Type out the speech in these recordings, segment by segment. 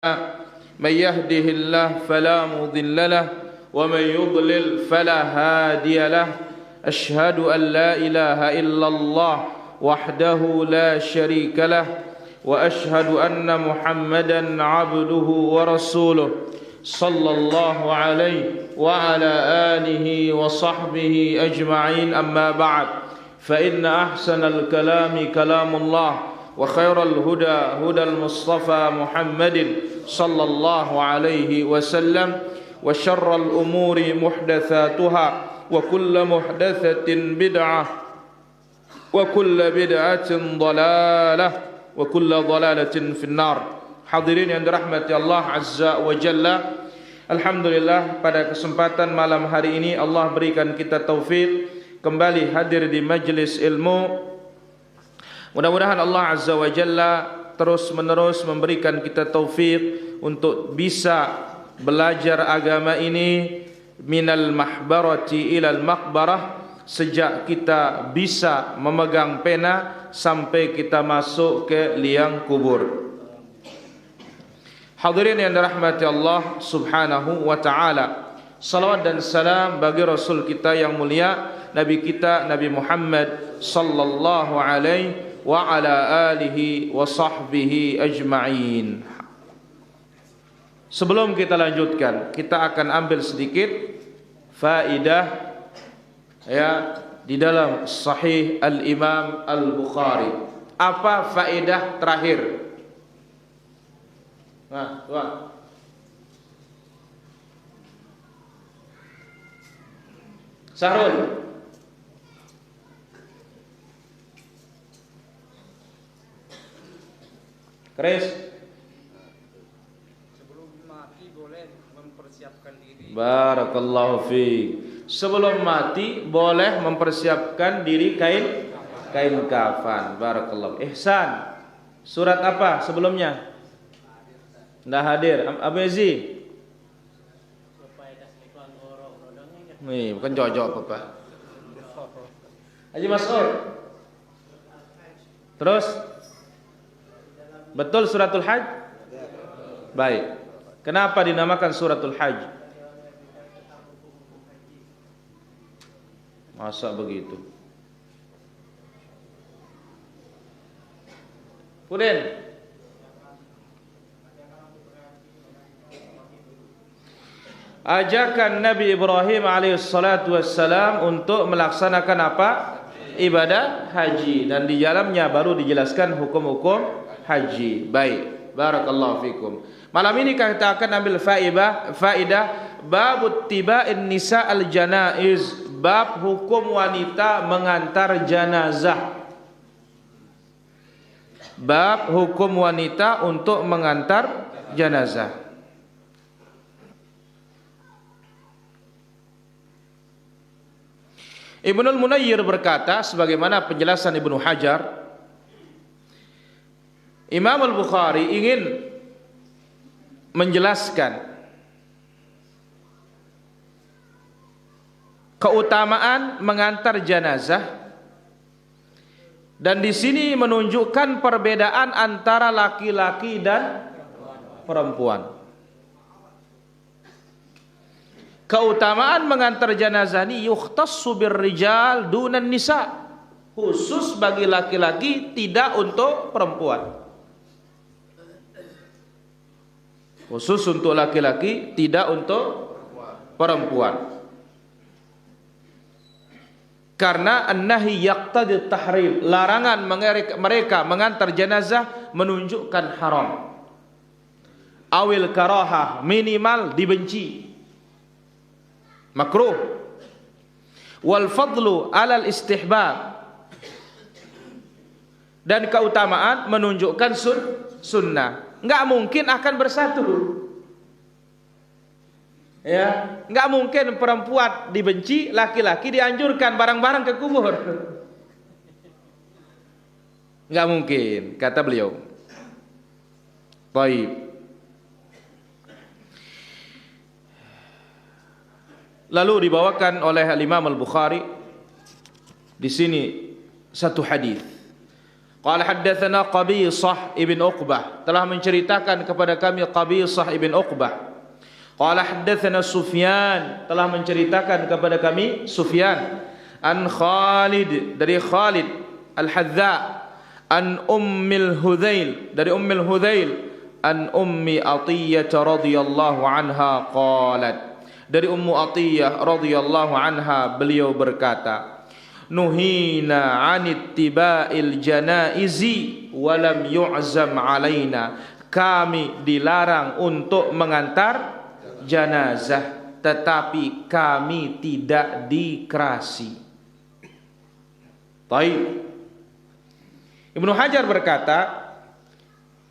من يهده الله فلا مضل له ومن يضلل فلا هادي له أشهد أن لا إله إلا الله وحده لا شريك له وأشهد أن محمدا عبده ورسوله صلى الله عليه وعلى آله وصحبه أجمعين أما بعد فإن أحسن الكلام كلام الله وخير الهدى هدى المصطفى محمد صلى الله عليه وسلم وشر الأمور محدثاتها وكل محدثة بدعة وكل بدعة ضلالة وكل ضلالة في النار. Hadirin yang dirahmati Allah Azza wa Jalla, alhamdulillah pada kesempatan malam hari ini Allah berikan kita taufik kembali hadir di majlis ilmu. Mudah-mudahan Allah Azza wa Jalla terus menerus memberikan kita taufik untuk bisa belajar agama ini minal mahbarati ilal maqbarah, sejak kita bisa memegang pena sampai kita masuk ke liang kubur. Hadirin yang dirahmati Allah Subhanahu wa taala, salawat dan salam bagi Rasul kita yang mulia, Nabi kita Nabi Muhammad sallallahu alaihi wa ala alihi wa sahbihi ajma'in. Sebelum kita lanjutkan, kita akan ambil sedikit faedah ya di dalam Sahih Al-Imam Al-Bukhari. Apa faedah terakhir? Nah, tuan. Sahrul. Chris. Sebelum mati boleh mempersiapkan diri. Barakallahu fiik. Sebelum mati boleh mempersiapkan diri kain kafan. Barakallahu. Ihsan. Surat apa sebelumnya? Ndak hadir. Abezi. Nih, bukan jojok Bapak. Haji Mas'ud. Terus betul suratul Hajj? Baik. Kenapa dinamakan suratul Hajj? Masa begitu? Kemudian ajakan Nabi Ibrahim alaihissalatu wassalam untuk melaksanakan apa? Ibadah haji, dan di dalamnya baru dijelaskan hukum-hukum haji. Baik, barakallahu fikum. Malam ini kita akan ambil faedah bab tiba'in nisa al-janaiz, bab hukum wanita mengantar jenazah. Bab hukum wanita untuk mengantar jenazah. Ibnul Munayyir berkata, sebagaimana penjelasan Ibnu Hajar, Imam Al-Bukhari ingin menjelaskan keutamaan mengantar jenazah, dan di sini menunjukkan perbedaan antara laki-laki dan perempuan. Keutamaan mengantar jenazah ini yukhtassu birrijal dunan nisa, khusus bagi laki-laki, tidak untuk perempuan. Khusus untuk laki-laki, tidak untuk perempuan. Karena an-nahi yaqtadi tahrim, larangan mereka mengantar jenazah menunjukkan haram. Awil karahah, minimal dibenci, makruh. Wal fadlu alal istihbab, dan keutamaan menunjukkan sunnah. Enggak mungkin akan bersatu. Ya, enggak mungkin perempuan dibenci, laki-laki dianjurkan bareng-bareng ke kubur. Enggak mungkin, kata beliau. Baik. Lalu dibawakan oleh Imam Al-Bukhari di sini satu hadis. Qala haddatsana Qabisah ibn Uqbah, telah menceritakan kepada kami Qabisah ibn Uqbah. Qala haddatsana Sufyan, telah menceritakan kepada kami Sufyan, an Khalid, dari Khalid Al-Hadza, an Ummil Hudzail, dari Ummil Hudzail, an Ummi Athiyyah radhiyallahu anha qalat, dari Ummu Athiyyah radhiyallahu anha, beliau berkata, nuhina 'anit tiba'il janaizi wa lam yu'zam 'alaina, kami dilarang untuk mengantar jenazah tetapi kami tidak dikerasi. Baik. Ibnu Hajar berkata,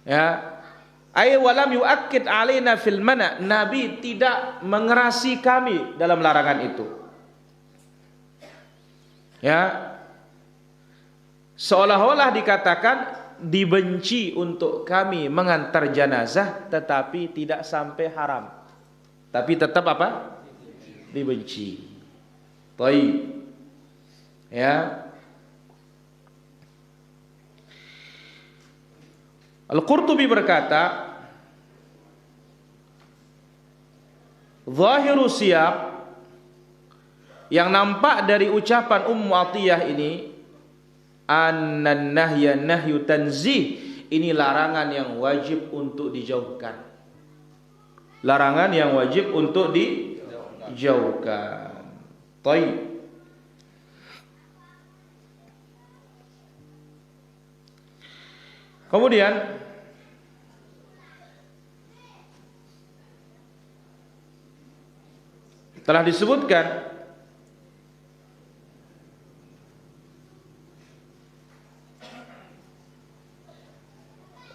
ya, ay walam yuakkid 'alaina fil mana, Nabi tidak mengerasi kami dalam larangan itu. Ya, seolah-olah dikatakan dibenci untuk kami mengantar jenazah tetapi tidak sampai haram, tapi tetap apa? Dibenci. Baik. Ya. Al-Qurtubi berkata, zahiru siyaq, yang nampak dari ucapan Ummu Athiyyah ini, annan nahya nahyu tanzih, ini larangan yang wajib untuk dijauhkan. Larangan yang wajib untuk dijauhkan. Baik. Kemudian telah disebutkan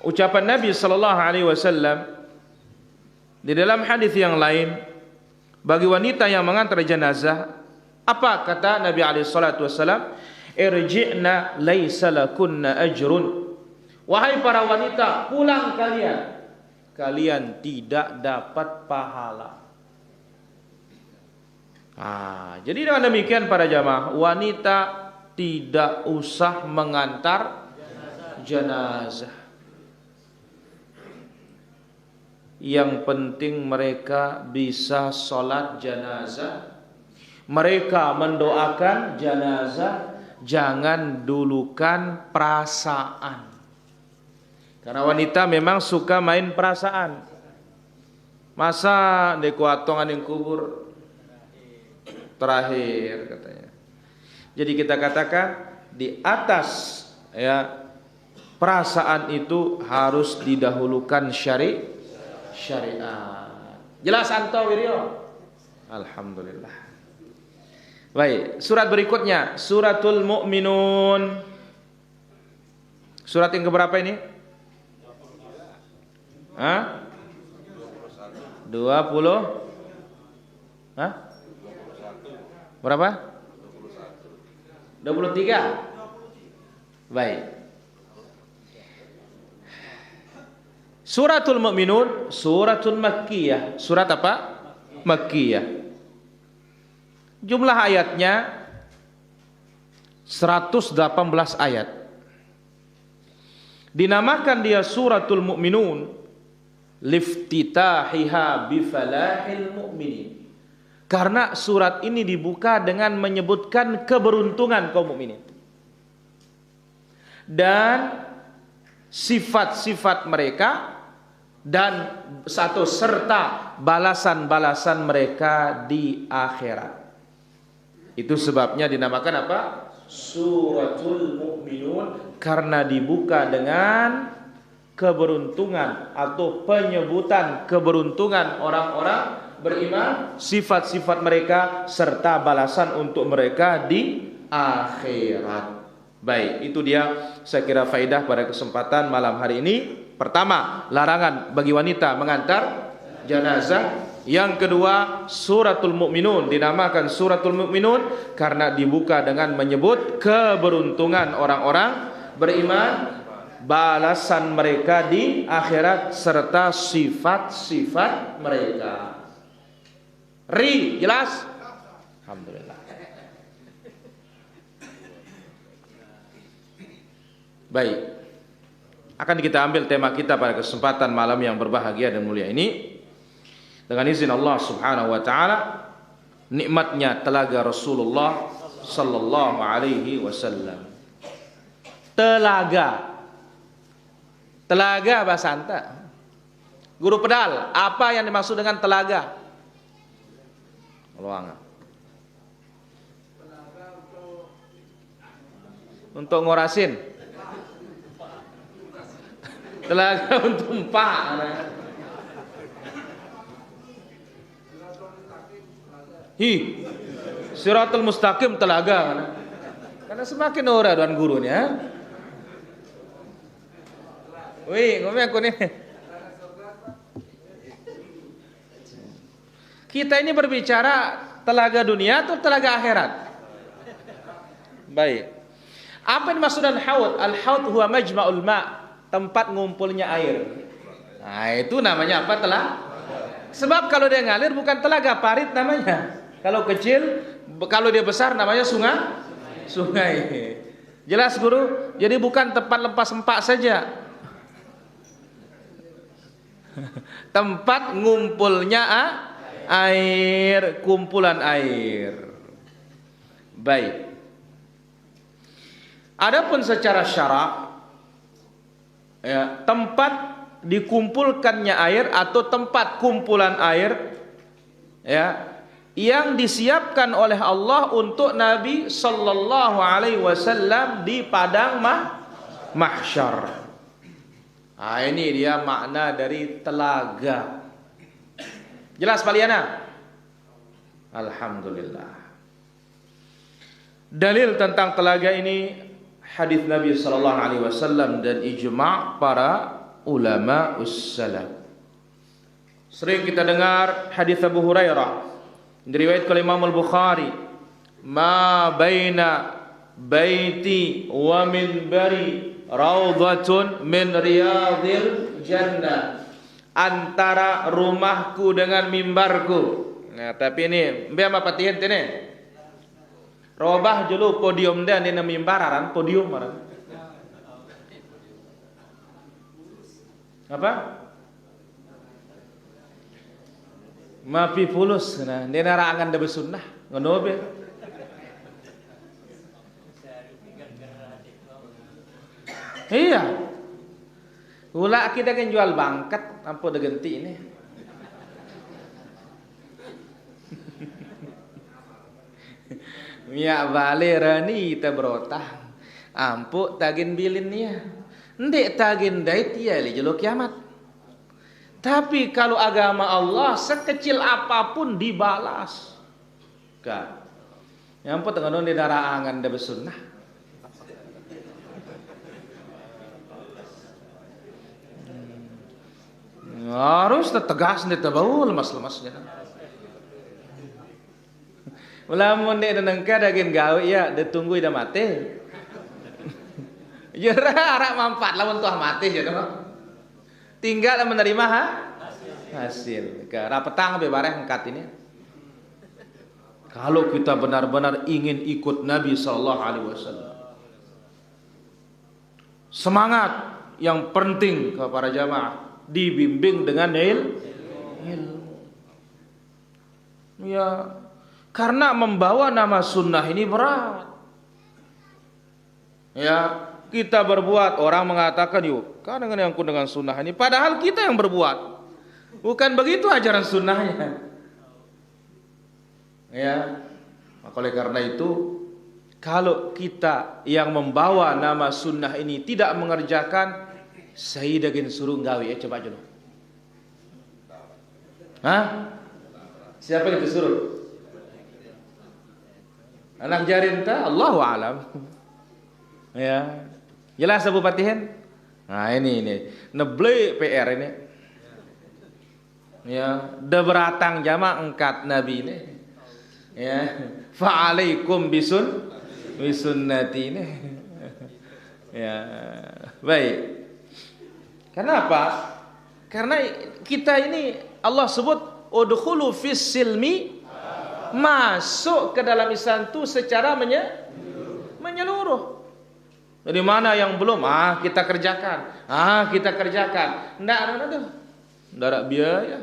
ucapan Nabi sallallahu alaihi wasallam di dalam hadis yang lain, bagi wanita yang mengantar jenazah, apa kata Nabi alaihi salatu wasallam? Irji'na laisa lakunna ajrun. Wahai para wanita, pulang kalian, kalian tidak dapat pahala. Jadi dengan demikian para jamaah, wanita tidak usah mengantar jenazah. Yang penting mereka bisa sholat jenazah, mereka mendoakan jenazah, jangan dulukan perasaan. Karena wanita memang suka main perasaan. Masa dekuatongan yang kubur terakhir katanya. Jadi kita katakan di atas ya perasaan itu harus didahulukan syariat. Jelas anto wiryo? Alhamdulillah. Baik, surat berikutnya Suratul Mu'minun. Surat yang keberapa ini? 20? Berapa? 23. Baik. Suratul Mu'minun, suratul Makkiyah. Surat apa? Makkiyah. Jumlah ayatnya 118 ayat. Dinamakan dia suratul Mu'minun liftitahiha bifalahil mu'minin, karena surat ini dibuka dengan menyebutkan keberuntungan kaum mukminin dan sifat-sifat mereka dan satu serta balasan-balasan mereka di akhirat. Itu sebabnya dinamakan apa? Suratul Mu'minun, karena dibuka dengan keberuntungan atau penyebutan keberuntungan orang-orang beriman, sifat-sifat mereka serta balasan untuk mereka di akhirat. Baik, itu dia saya kira faedah pada kesempatan malam hari ini. Pertama, larangan bagi wanita mengantar jenazah. Yang kedua, suratul Mu'minun dinamakan suratul Mu'minun karena dibuka dengan menyebut keberuntungan orang-orang beriman, balasan mereka di akhirat serta sifat-sifat mereka. Jelas? Alhamdulillah. Baik. Akan kita ambil tema kita pada kesempatan malam yang berbahagia dan mulia ini dengan izin Allah Subhanahu wa taala, nikmatnya telaga Rasulullah sallallahu alaihi wasallam. Telaga bahasa Anta. Guru pedal, apa yang dimaksud dengan telaga? Luang. Untuk ngorasin. Telaga untuk empak. Siratul mustaqim telaga. Karena semakin ora dan gurunya. Wih, ngomong aku nih. Kita ini berbicara telaga dunia atau telaga akhirat? Baik. Apa yang dimaksud dengan haud? Al-haud huwa majma'ul ma', tempat ngumpulnya air. Nah, itu namanya apa? Telaga. Sebab kalau dia ngalir bukan telaga, parit namanya. Kalau kecil, kalau dia besar namanya sungai. Jelas guru? Jadi bukan tempat lepas empak saja. Tempat ngumpulnya air, kumpulan air. Baik. Adapun secara syarak, ya, tempat dikumpulkannya air atau tempat kumpulan air, ya, yang disiapkan oleh Allah untuk Nabi sallallahu alaihi wasallam di padang mahsyar. Nah, ini dia makna dari telaga. Jelas Paliana? Alhamdulillah. Dalil tentang telaga ini hadis Nabi sallallahu alaihi wasallam dan ijma' para ulama ussalaf. Sering kita dengar hadis Abu Hurairah diriwayatkan oleh Imam Al-Bukhari, "Ma baina baiti wa minbari raudhatun min riyadil jannah." Antara rumahku dengan mimbarku. Nah, tapi ini mbak apa patihan ini? Robah dulu podium dan ini mimbar podium aran. Apa? Mafi fulus nah, dia narangan da besunnah ngono be. Iya. Ulah kita kan jual bangkat apa da genti ini. Mia valerani ta brotah. Ampu tagin bilinnya. Ndek tagin dait ya li jelo kiamat. Tapi kalau agama Allah sekecil apapun dibalas. Kan. Yang ampu tengono di daraangan da besunnah. Harus tegas nih tabau lemas-lemasnya. Melamun nih nengka daging gawe ya ditunggu ida mati. Jera arak manfaat lawan tuah mati ya dong. Tinggal menerima hasil. Ke rapetang be bareng angkat ini. Kalau kita benar-benar ingin ikut Nabi sallallahu alaihi wasallam. Semangat yang penting ke para jamaah dibimbing dengan ilmu. Ya, karena membawa nama sunnah ini berat. Ya, kita berbuat orang mengatakan yuk, kan dengan yang dengan sunnah ini. Padahal kita yang berbuat. Bukan begitu ajaran sunnahnya. Ya, maka oleh karena itu, kalau kita yang membawa nama sunnah ini tidak mengerjakan, saya daging suruh gawe coba dulu. Hah? Siapa yang disuruh? Anak jarin ta? Allahu a'lam. Ya. Jelas Abu Patihan? Nah ini neble PR ini. Ya, deberatang jama engkat Nabi ini. Ya, fa'alaikum bisunnati ini. Ya, baik. Kenapa? Karena kita ini Allah sebut udkhulu fis silmi, masuk ke dalam Islam itu secara menyeluruh. Dari mana yang belum? Kita kerjakan. Kita kerjakan. Nggak ada biaya.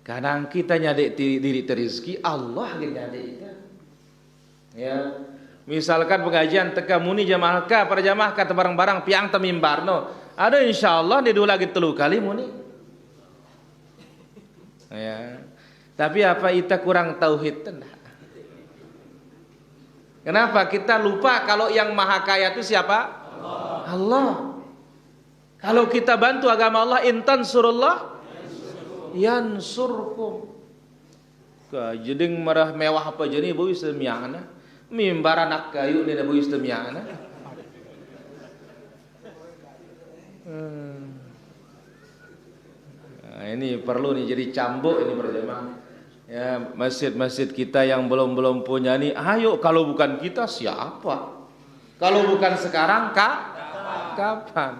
Kadang kita nyadek diri rezeki, Allah yang nyadek kita. Ya. Misalkan pengajian teka muni jamaah ka para jamaah kata barang-barang piang temimbarno. Ada insyaallah dia dua lagi 3 kali muni. Ya. Tapi apa kita kurang tauhid tendah? Kenapa kita lupa kalau yang maha kaya itu siapa? Allah. Kalau kita bantu agama Allah, intan surullah yansurkum. Jeding marah mewah apa jadi bu isemiana, mimbar anak kayu ni bu isemiana. Nah, ini perlu nih jadi cambuk ini berjamaah. Ya, masjid-masjid kita yang belum punya nih, ayo kalau bukan kita siapa? Kalau bukan sekarang kapan?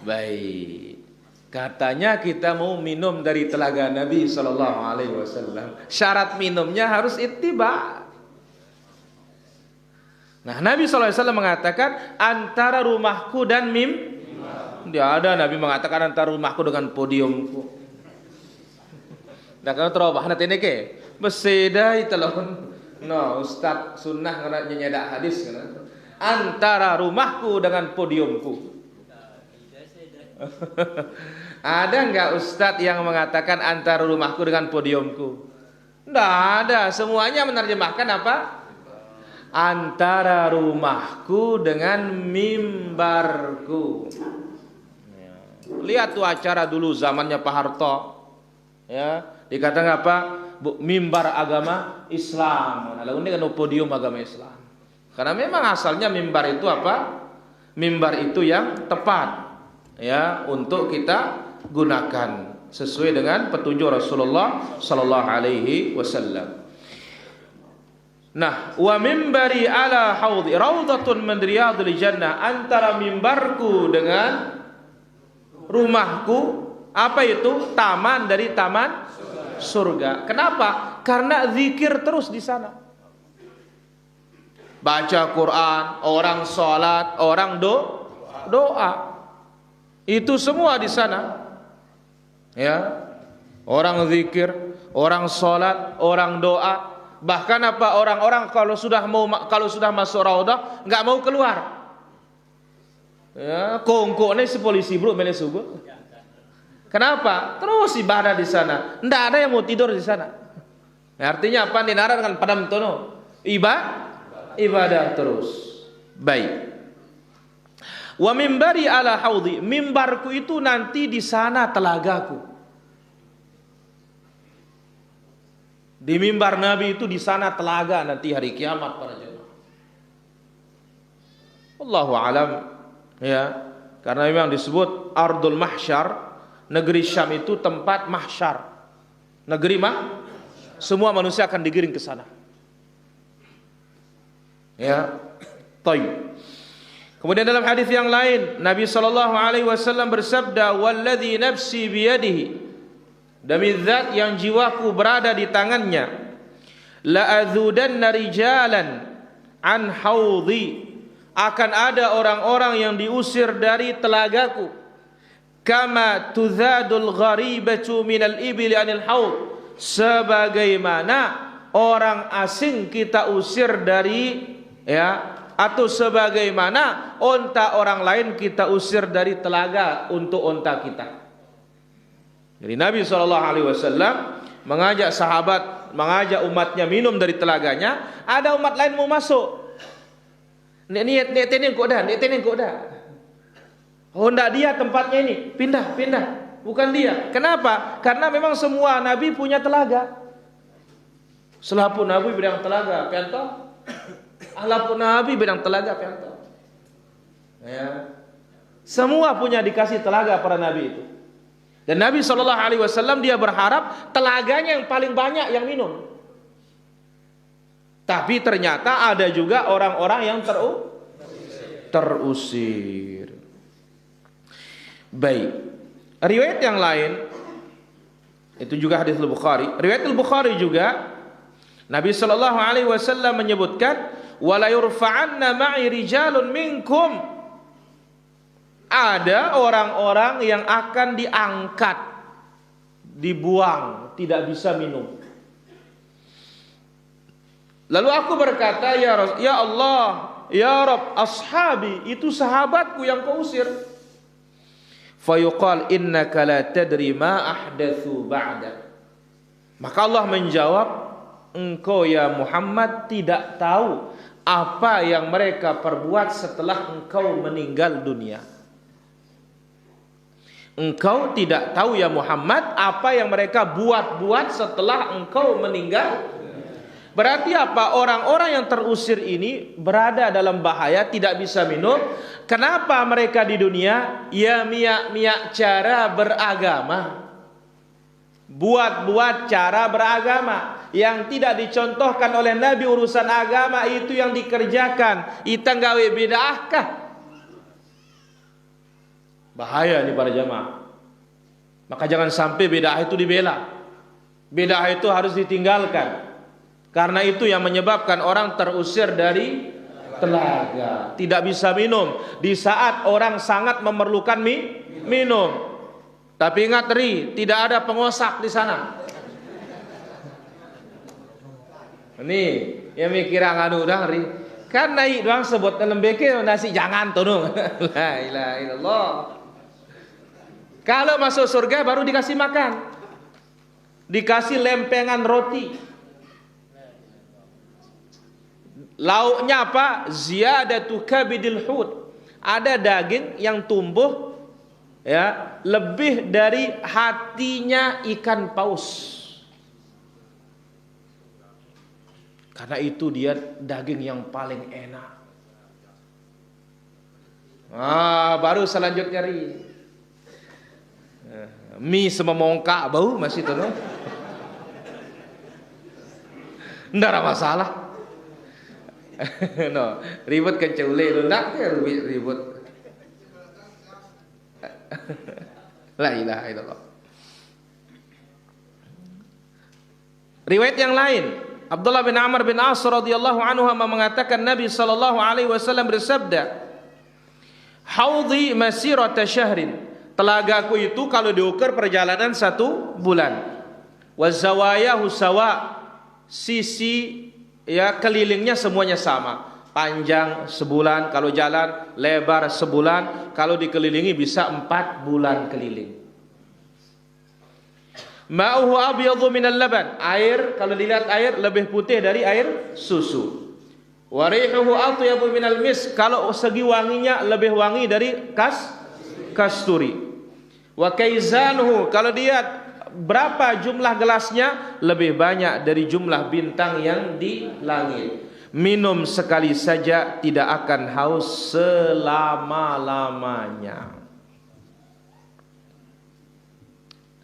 Baik. Katanya kita mau minum dari telaga Nabi sallallahu alaihi wasallam. Syarat minumnya harus ittiba. Nah, Nabi sallallahu alaihi wasallam mengatakan antara rumahku dan Dia ada Nabi mengatakan antara rumahku dengan podiumku. Nah, kalau terobah nanti ini ke berseda itu loh. No, Ustaz sunnah karena nyedak hadis karena antara rumahku dengan podiumku. Ada enggak Ustaz yang mengatakan antara rumahku dengan podiumku? Enggak ada. Semuanya menerjemahkan apa? Antara rumahku dengan mimbarku. Lihat tuh acara dulu zamannya Pak Harto. Ya. Dikatakan apa? Mimbar agama Islam. Lalu ini kan podium agama Islam. Karena memang asalnya mimbar itu apa? Mimbar itu yang tepat ya untuk kita gunakan sesuai dengan petunjuk Rasulullah sallallahu alaihi wasallam. Nah, wa mimbari ala haudhi raudhatun min riyadil jannah. Antara mimbarku dengan rumahku apa itu? Taman dari taman surga. Kenapa? Karena zikir terus di sana. Baca Quran, orang sholat, orang doa. Itu semua di sana. Ya. Orang zikir, orang sholat, orang doa. Bahkan apa orang-orang kalau sudah masuk raudhah enggak mau keluar. Ya, kongko ini si polisi bro melesugo. Kenapa? Terus ibadah di sana. Tidak ada yang mau tidur di sana. Artinya apa? Dinara dengan padam tono. Ibadah terus. Baik. Wa mimbari ala haudhi. Mimbarku itu nanti di sana telagaku. Di mimbar Nabi itu di sana telaga nanti hari kiamat para jemaah. Wallahu alam. Ya. Karena memang disebut ardul mahsyar. Negeri Syam itu tempat mahsyar. Negeri semua manusia akan digiring ke sana. Ya. Taib. Kemudian dalam hadis yang lain Nabi sallallahu alaihi wasallam bersabda, "Walladzi nafsi biyadihi." Demi zat yang jiwaku berada di tangannya, "La azudanna rijalan an haudhi." Akan ada orang-orang yang diusir dari telagaku. Kama tuzadul gharibatu minal ibli anil haud. Sebagaimana orang asing kita usir dari atau sebagaimana onta orang lain kita usir dari telaga untuk onta kita. Jadi Nabi SAW mengajak sahabat, mengajak umatnya minum dari telaganya. Ada umat lain mau masuk. Niat ini kok dah. Oh enggak, dia tempatnya ini, pindah. Bukan dia. Kenapa? Karena memang semua Nabi punya telaga. Selapun Nabi bidang telaga, pianto. Alapun Nabi bidang telaga, pianto. Ya. Semua punya dikasih telaga para Nabi itu. Dan Nabi SAW dia berharap telaganya yang paling banyak yang minum. Tapi ternyata ada juga orang-orang yang terusir. Baik. Riwayat yang lain itu juga hadis Al-Bukhari. Riwayat Al-Bukhari juga Nabi sallallahu alaihi wasallam menyebutkan, "Wala yurfa'anna ma'i rijalun minkum." Ada orang-orang yang akan diangkat, dibuang, tidak bisa minum. Lalu aku berkata, ya Allah, ya Rabb, ashabi, itu sahabatku yang kau usir. Fayuqal innaka la tadri ma ahdatsu ba'dak. Maka Allah menjawab, engkau ya Muhammad tidak tahu apa yang mereka perbuat setelah engkau meninggal dunia. Engkau tidak tahu ya Muhammad apa yang mereka buat-buat setelah engkau meninggal. Berarti apa? Orang-orang yang terusir ini berada dalam bahaya, tidak bisa minum. Kenapa mereka di dunia? Ya miak-miak cara beragama, buat-buat cara beragama yang tidak dicontohkan oleh Nabi. Urusan agama itu yang dikerjakan, itang gawe bid'ah kah? Bahaya nih para jamaah. Maka jangan sampai bid'ah itu dibela. Bid'ah itu harus ditinggalkan. Karena itu yang menyebabkan orang terusir dari telaga, tidak bisa minum di saat orang sangat memerlukan minum. Tapi ingat Ri, tidak ada pengosak di sana. Ini yang mikir nganu udah Ri. Kan naik doang sebut dalam beke nasi jangan tunung. La ilaha illallah. Kalau masuk surga baru dikasih makan. Dikasih lempengan roti. Lauknya apa? Ziyadatu kabidil hud. Ada daging yang tumbuh ya lebih dari hatinya ikan paus. Karena itu dia daging yang paling enak. Baru selanjutnya Ri. Mie sememongkak bau masih tuh no? Nggak ada masalah. No, ribut kecule lu ndak ya ribut. La ilaha illallah. Riwayat yang lain, Abdullah bin Amr bin As radhiyallahu anhu mengatakan Nabi sallallahu alaihi wasallam bersabda, "Haudhi masirata syahrin." Telagaku itu kalau diukur perjalanan 1 bulan. Wa zawayahu sawa. Sisi ya kelilingnya semuanya sama, panjang sebulan kalau jalan, lebar sebulan kalau dikelilingi bisa 4 bulan keliling. Ma'uhu abyadhu minal laban, air kalau dilihat air lebih putih dari air susu. Wa rihuhu atyabu minal misk, kalau segi wanginya lebih wangi dari kasturi. Wa kaizanuhu, kalau dilihat berapa jumlah gelasnya, lebih banyak dari jumlah bintang yang di langit. Minum sekali saja tidak akan haus selama-lamanya.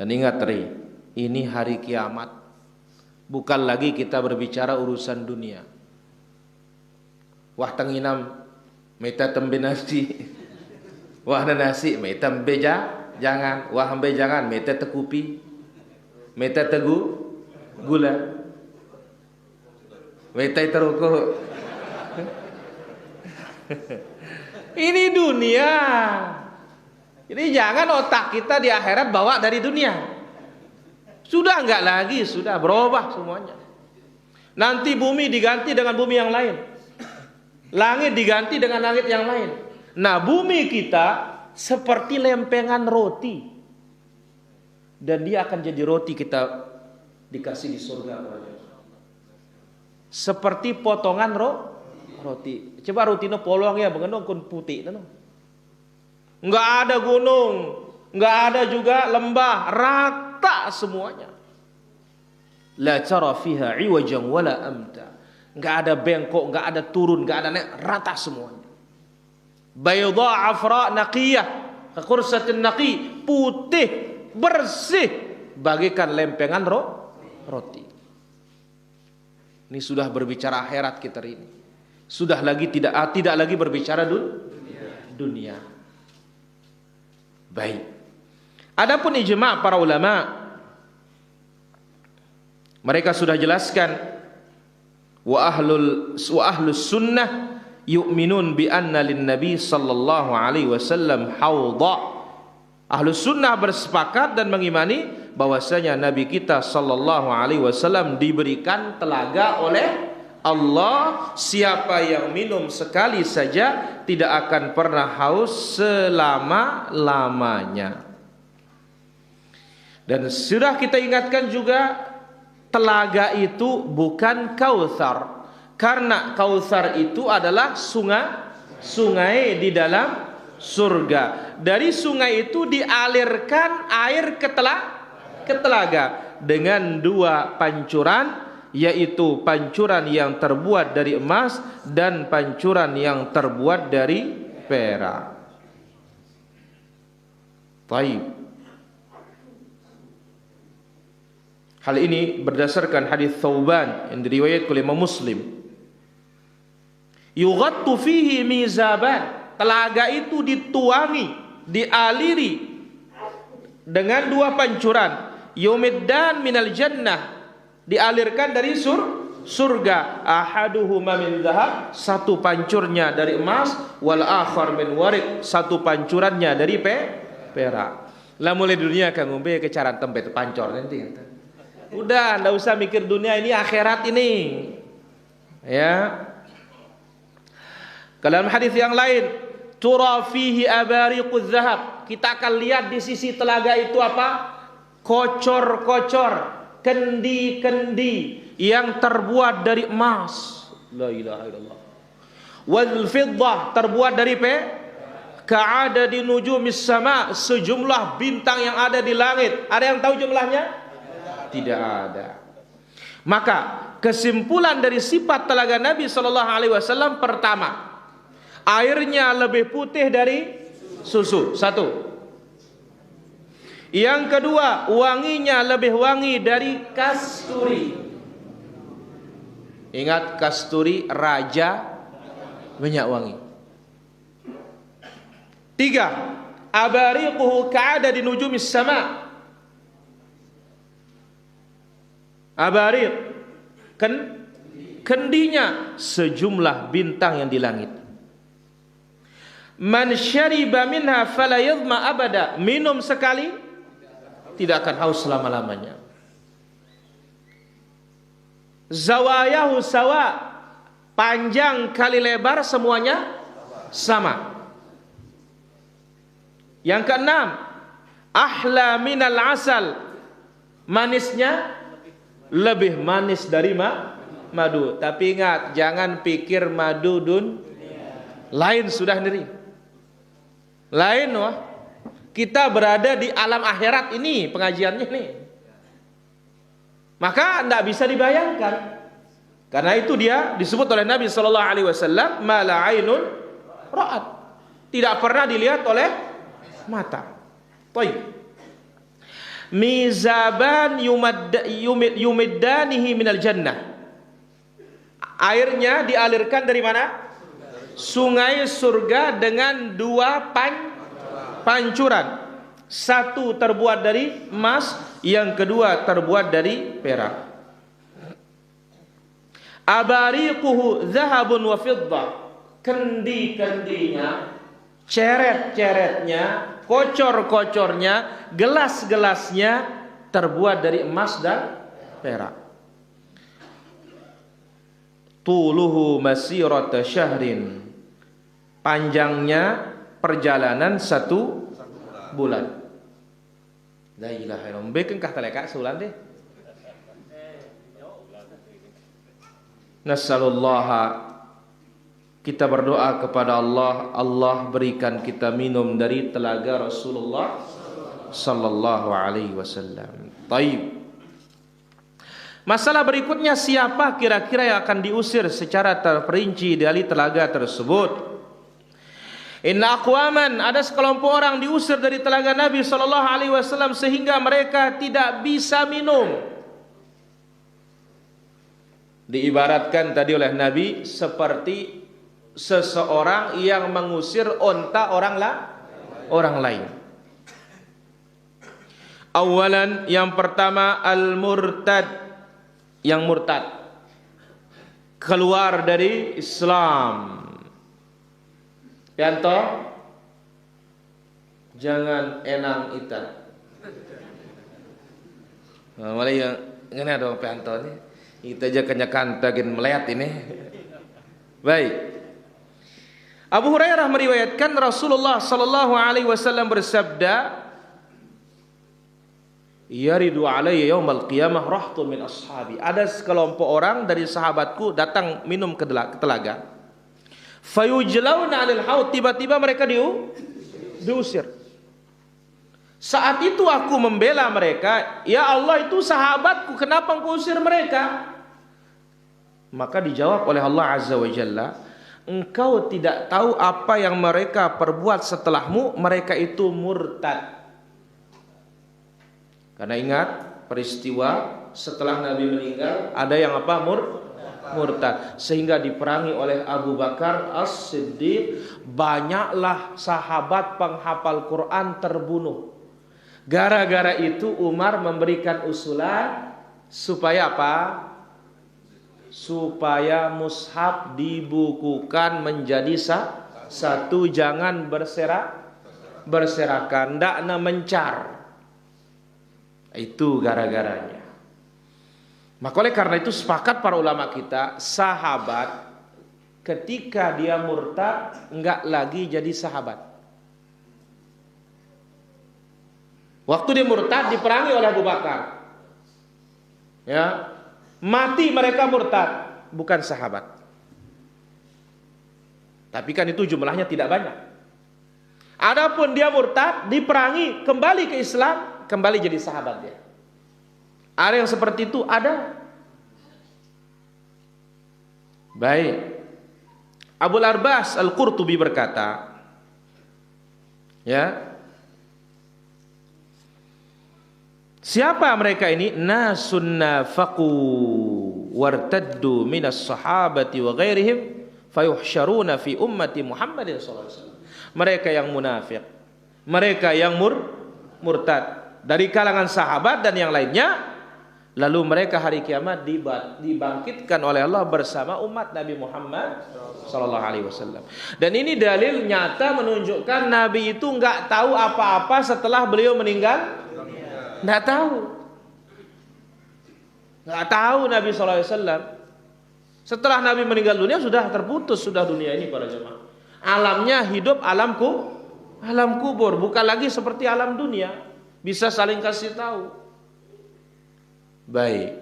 Dan ingat Ri, ini hari kiamat. Bukan lagi kita berbicara urusan dunia. Wah tenginam meta tembe nasi. Wah nasi meta beja jangan. Wah hambe jangan meta tekupi. Meta tegu gula. Meta teruko. Ini dunia. Jadi jangan otak kita di akhirat bawa dari dunia. Sudah enggak lagi, sudah berubah semuanya. Nanti bumi diganti dengan bumi yang lain. Langit diganti dengan langit yang lain. Nah, bumi kita seperti lempengan roti. Dan dia akan jadi roti kita dikasih di surga. Seperti potongan roti. Coba rotino polong ya, mengenung kun putih. Enggak ada gunung, enggak ada juga lembah, rata semuanya. La tara fiha iwajan wala amta. Enggak ada bengkok, enggak ada turun, enggak ada naik, rata semuanya. Bayda afra naqiyah, kakursatin naqi, putih bersih bagaikan lempengan roti. Ini sudah berbicara akhirat kita ini. Sudah lagi tidak lagi berbicara dunia. Baik. Adapun ijma' para ulama, mereka sudah jelaskan Wa ahlus sunnah yu'minun bi anna lin nabi sallallahu alaihi wasallam haudha. Ahlus sunnah bersepakat dan mengimani bahwasanya Nabi kita sallallahu alaihi wasallam diberikan telaga oleh Allah. Siapa yang minum sekali saja tidak akan pernah haus selama-lamanya. Dan sudah kita ingatkan juga, telaga itu bukan Kautsar, karena Kautsar itu adalah sungai di dalam surga. Dari sungai itu dialirkan air ke telaga dengan dua pancuran, yaitu pancuran yang terbuat dari emas dan pancuran yang terbuat dari perak. Baik. Hal ini berdasarkan hadis Thauban yang diriwayatkan oleh Imam Muslim. Yughattu fihi mizaban. Telaga itu dituangi, dialiri dengan dua pancuran. Yumiddan minal jannah, dialirkan dari surga. Ahaduhuma min dhahab, satu pancurnya dari emas, wal akhar min warid, satu pancurannya dari perak. Lah mulai dunia kan ngombe kecaran tempe pancor nanti. Udah, enggak usah mikir dunia ini, akhirat ini. Ya. Dalam hadis yang lain, tura fihi abariquz zahab. Kita akan lihat di sisi telaga itu apa? Kocor-kocor, kendi-kendi yang terbuat dari emas. La ilaha illallah. Wal fiddah, terbuat dari ka'ada di nujumis sama, sejumlah bintang yang ada di langit. Ada yang tahu jumlahnya? Tidak ada. Maka kesimpulan dari sifat telaga Nabi sallallahu alaihi wasallam, pertama, airnya lebih putih dari susu. Satu. Yang kedua, wanginya lebih wangi dari kasturi. Ingat, kasturi raja minyak wangi. Tiga, abariquhu ka'ada di nujumis sama. Abariq, kendinya sejumlah bintang yang di langit. Man syariba minha fala yadhma abada. Minum sekali tidak akan haus selama-lamanya. Zawayahu sawa, panjang kali lebar semuanya sama. Yang keenam, ahla minal asal, manisnya lebih manis dari madu. Tapi ingat, jangan pikir madu lain sudah sendiri. Lain wah. Kita berada di alam akhirat ini, pengajiannya nih. Maka tidak bisa dibayangkan. Karena itu dia disebut oleh Nabi sallallahu alaihi wasallam, ma la ainun ra'at. Tidak pernah dilihat oleh mata. Baik. Mizaban yumiddanihi minal jannah. Airnya dialirkan dari mana? Sungai surga dengan dua pancuran. Satu terbuat dari emas, yang kedua terbuat dari perak. Abariquhu zahabun wa fiddah. Kendi-kendinya, ceret-ceretnya, kocor-kocornya, gelas-gelasnya terbuat dari emas dan perak. Tuluhu masirata syahrin. Panjangnya perjalanan 1 bulan. La ilaha illallah. Beken kah taleka sebulan deh. Nasallallahu, kita berdoa kepada Allah, Allah berikan kita minum dari telaga Rasulullah sallallahu alaihi wasallam. Taib. Masalah berikutnya, siapa kira-kira yang akan diusir secara terperinci dari telaga tersebut? Inna aqwaman, ada sekelompok orang diusir dari telaga Nabi sallallahu alaihi wasallam sehingga mereka tidak bisa minum. Diibaratkan tadi oleh Nabi seperti seseorang yang mengusir onta orang lain. Awalan, yang pertama, al-murtad, yang murtad. keluar dari Islam. Pianto, jangan enang itan. Mulai yang ini ada Pianto nih. Kita aja kenyakan tagin melihat ini. Baik. Abu Hurairah meriwayatkan Rasulullah sallallahu alaihi wasallam bersabda, "Yaridu alayya yaumal qiyamah rahtun min ashabi." Ada sekelompok orang dari sahabatku datang minum ke telaga. Fayujlauna 'anil haud, tiba-tiba mereka diusir. Saat itu aku membela mereka, "Ya Allah, itu sahabatku, kenapa engkau usir mereka?" Maka dijawab oleh Allah Azza wa Jalla, "Engkau tidak tahu apa yang mereka perbuat setelahmu, mereka itu murtad." Karena ingat peristiwa setelah Nabi meninggal ada yang apa? Murtad. Sehingga diperangi oleh Abu Bakar As-Siddiq, banyaklah sahabat penghafal Quran terbunuh. Gara-gara itu Umar memberikan usulan supaya apa? Supaya mushaf dibukukan menjadi satu, jangan berserakan, ndakna mencar. Itu gara-garanya. Maka oleh karena itu sepakat para ulama kita, sahabat ketika dia murtad enggak lagi jadi sahabat. Waktu dia murtad diperangi oleh Abu Bakar. Ya. Mati mereka murtad, bukan sahabat. Tapi kan itu jumlahnya tidak banyak. Adapun dia murtad, diperangi, kembali ke Islam, kembali jadi sahabat dia. Ada yang seperti itu, ada. Baik. Abul Arbas Al-Qurtubi berkata, ya, siapa mereka ini? Nasun nafaqu wartaddu minas sahabati wa ghairihim fayuhsyaruna fi ummati Muhammadin sallallahu alaihi wasallam. Mereka yang munafik, mereka yang murtad dari kalangan sahabat dan yang lainnya, lalu mereka hari kiamat dibangkitkan oleh Allah bersama umat Nabi Muhammad sallallahu alaihi wasallam. Dan ini dalil nyata menunjukkan Nabi itu enggak tahu apa-apa setelah beliau meninggal. Enggak tahu. Enggak tahu Nabi sallallahu alaihi wasallam. Setelah Nabi meninggal dunia sudah terputus sudah dunia ini para jemaah. Alamnya hidup alam kubur, bukan lagi seperti alam dunia. Bisa saling kasih tahu. Baik.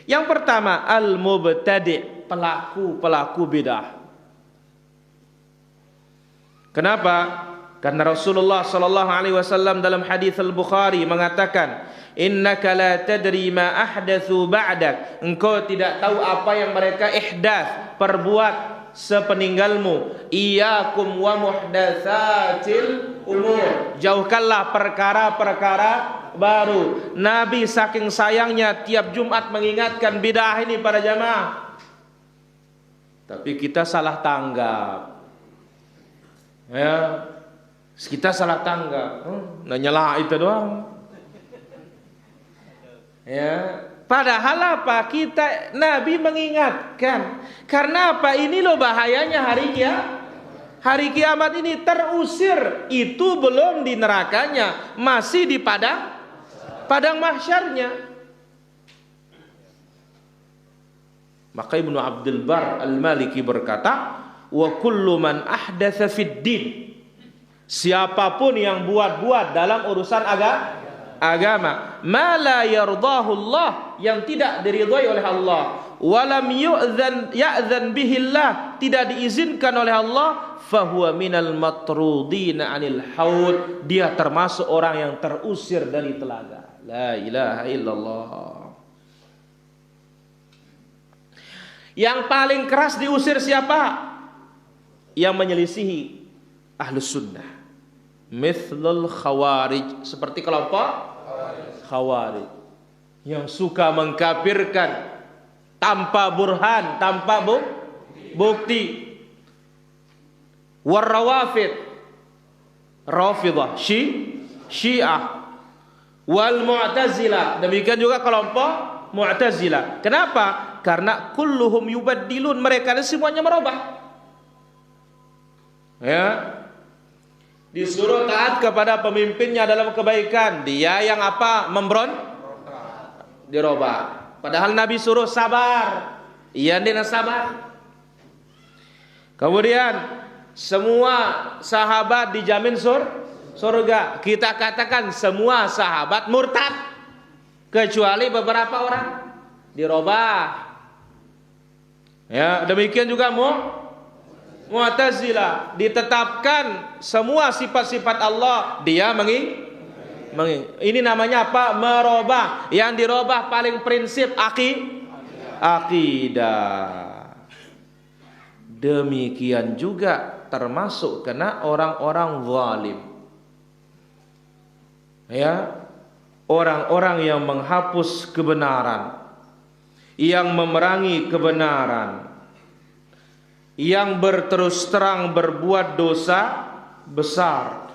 Yang pertama, al-mubtadi', pelaku bidah. Kenapa? Karena Rasulullah sallallahu alaihi wasallam dalam hadis Al-Bukhari mengatakan, "Innaka la tadri ma ahdatsu ba'dak." Engkau tidak tahu apa yang mereka ihdaats, perbuat sepeninggalmu. Iyyakum wa muhdatsatil umur. Jauhkanlah perkara-perkara baru. Nabi saking sayangnya tiap Jumat mengingatkan bidah ini para jamaah. Tapi kita salah tanggap. Ya. Kita salah tanggap. Nyala itu doang. Ya. Padahal apa? Nabi mengingatkan. Karena apa? Ini loh bahayanya hari kiamat ini terusir. Itu belum di nerakanya, masih di padang mahsyarnya. Maka Ibnu Abdul Bar Al-Maliki berkata, "Wa kullu man ahdatsa fid din." Siapapun yang buat-buat dalam urusan agama, ma la yardahu Allah, yang tidak diridhai oleh Allah, walam ya'zan bihillah, tidak diizinkan oleh Allah, fahuwa minal matrudina anil haud, dia termasuk orang yang terusir dari telaga. La ilaha illallah. Yang paling keras diusir siapa? Yang menyelisihi Ahlus Sunnah. Mithlul khawarij, seperti kelompok khawarij yang suka mengkafirkan tanpa burhan, tanpa bukti. Warrawafid, Rafidah, Syiah, wal Mu'tazilah, demikian juga kelompok Mu'tazilah. Kenapa? Karena kulluhum yubaddilun, mereka semuanya merubah. Ya, disuruh taat kepada pemimpinnya dalam kebaikan, dia yang apa? Dirubah. Padahal Nabi suruh sabar, ia tidak sabar. Kemudian semua sahabat dijamin surga. Kita katakan semua sahabat murtad kecuali beberapa orang dirubah. Ya, demikian juga Mu'tazilah ditetapkan semua sifat-sifat Allah, dia ini namanya apa? Merubah. Yang dirubah paling prinsip akidah. Demikian juga termasuk kena orang-orang zalim. Ya, orang-orang yang menghapus kebenaran, yang memerangi kebenaran, yang berterus terang berbuat dosa besar,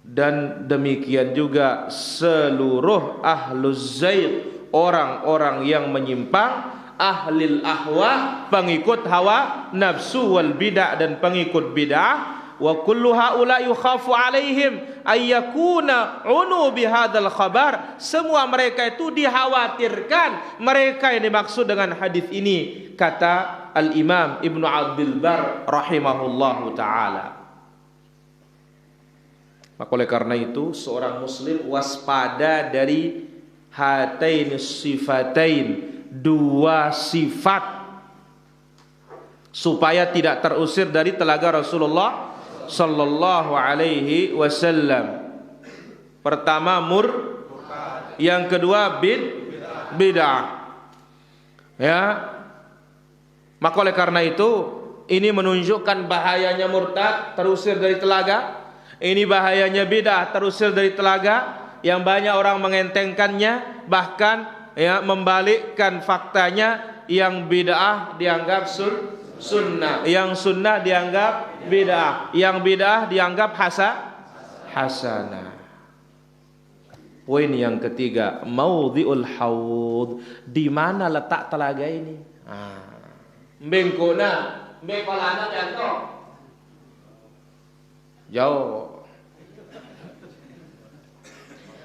dan demikian juga seluruh ahluz zaid, orang-orang yang menyimpang, ahlil ahwa, pengikut hawa nafsu wal bid'ah dan pengikut bid'ah. Wa kullu haula yukhafu alaihim ayyakuna unu bihadzal khabar. Semua mereka itu dikhawatirkan, mereka yang dimaksud dengan hadis ini, kata Al-Imam Ibnu Abdul Bar rahimahullahu taala. Maka oleh karena itu seorang muslim waspada dari hatain sifatain, dua sifat, supaya tidak terusir dari telaga Rasulullah sallallahu alaihi wasallam. Pertama yang kedua bid'ah. Ya. Maka oleh karena itu ini menunjukkan bahayanya murtad, terusir dari telaga. Ini bahayanya bid'ah, terusir dari telaga, yang banyak orang mengentengkannya, bahkan ya membalikkan faktanya, yang bid'ah dianggap sunnah, yang sunnah dianggap bid'ah, yang bid'ah dianggap hasanah. Poin yang ketiga, maudhi'ul haud, di mana letak telaga ini? Bengkona, bengkolana jatuh. Jauh.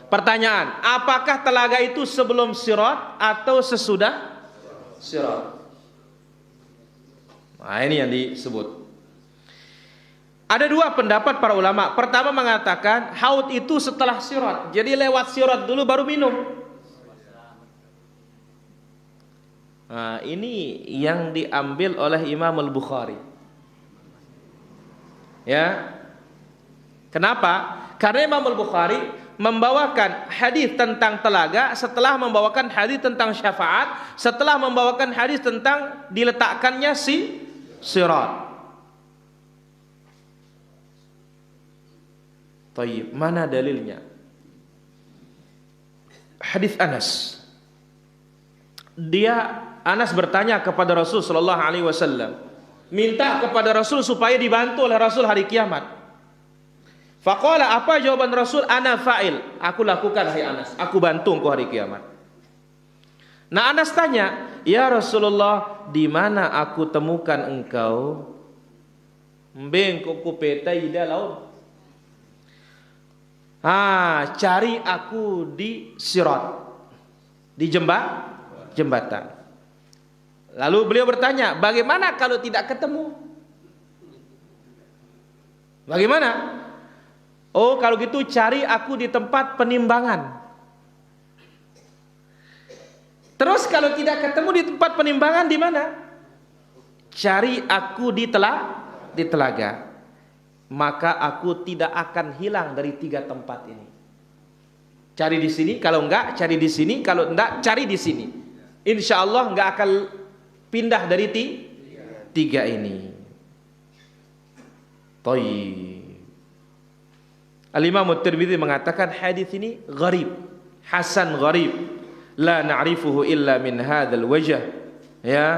Pertanyaan, apakah telaga itu sebelum sirat atau sesudah sirat? Nah, ini yang disebut. Ada dua pendapat para ulama. Pertama mengatakan haud itu setelah sirat. Jadi lewat sirat dulu baru minum. Nah, ini yang diambil oleh Imam Al-Bukhari. Ya. Kenapa? Karena Imam Al-Bukhari membawakan hadis tentang telaga setelah membawakan hadis tentang syafaat, setelah membawakan hadis tentang diletakkannya sirat. Tayyib, mana dalilnya? Hadis Anas. Anas bertanya kepada Rasul sallallahu alaihi wasallam, minta kepada Rasul supaya dibantu oleh Rasul hari kiamat. Faqala, apa jawaban Rasul? Ana fa'il, aku lakukan hai Anas, aku bantu engkau hari kiamat. Nah, Anas tanya, ya Rasulullah, di mana aku temukan engkau? Mbengko kupeta ida laut. Cari aku di sirat, di jembatan. Lalu beliau bertanya, bagaimana kalau tidak ketemu? Bagaimana? Oh, kalau gitu cari aku di tempat penimbangan. Terus kalau tidak ketemu di tempat penimbangan di mana? Cari aku di telaga. Maka aku tidak akan hilang dari tiga tempat ini. Cari di sini, kalau enggak cari di sini, kalau enggak cari di sini. Insya Allah enggak akan pindah dari tiga ini. Tayyib. Al-Imam At-Tirmidzi mengatakan hadis ini gharib, hasan gharib, la na'rifuhu illa min hadzal wajh. Ya,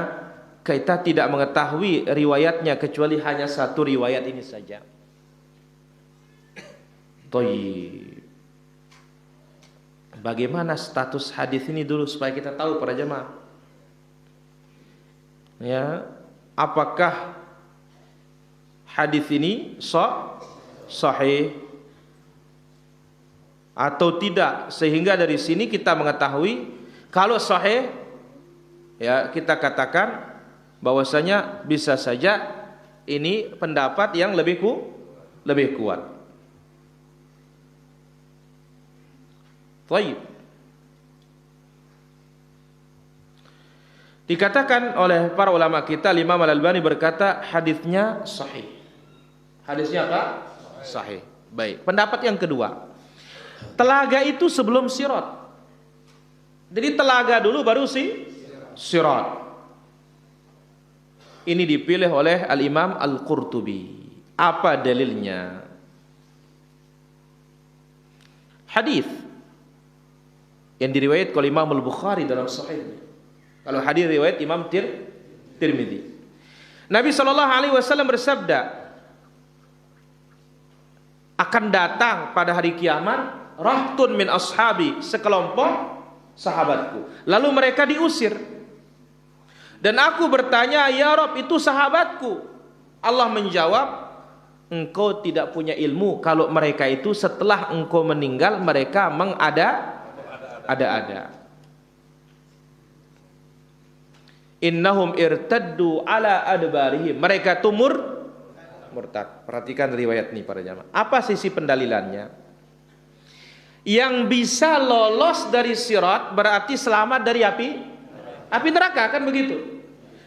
kita tidak mengetahui riwayatnya kecuali hanya satu riwayat ini saja. Thayyib. Bagaimana status hadis ini dulu supaya kita tahu para jemaah. Ya, apakah hadis ini sahih atau tidak, sehingga dari sini kita mengetahui kalau sahih, ya kita katakan bahwasanya bisa saja ini pendapat yang lebih kuat. Baik. Dikatakan oleh para ulama kita, Imam Al-Albani berkata hadisnya sahih. Hadisnya apa? Sahih. Baik. Pendapat yang kedua, telaga itu sebelum sirat. Jadi telaga dulu baru sirat. Ini dipilih oleh Al-Imam Al-Qurtubi. Apa dalilnya? Hadis yang diriwayatkan oleh Imam Al-Bukhari dalam sahihnya. Kalau hadis riwayat Imam Tirmidzi. Nabi sallallahu alaihi wasallam bersabda, akan datang pada hari kiamat rahtun min ashabi, sekelompok sahabatku. Lalu mereka diusir. Dan aku bertanya, ya Rabb, itu sahabatku. Allah menjawab, engkau tidak punya ilmu kalau mereka itu setelah engkau meninggal mereka mengada-ada. Innahum irtaddu ala adbarihim. Mereka itu murtad. Perhatikan riwayat ini para jamaah. Apa sisi pendalilannya? Yang bisa lolos dari sirat berarti selamat dari api neraka, kan begitu?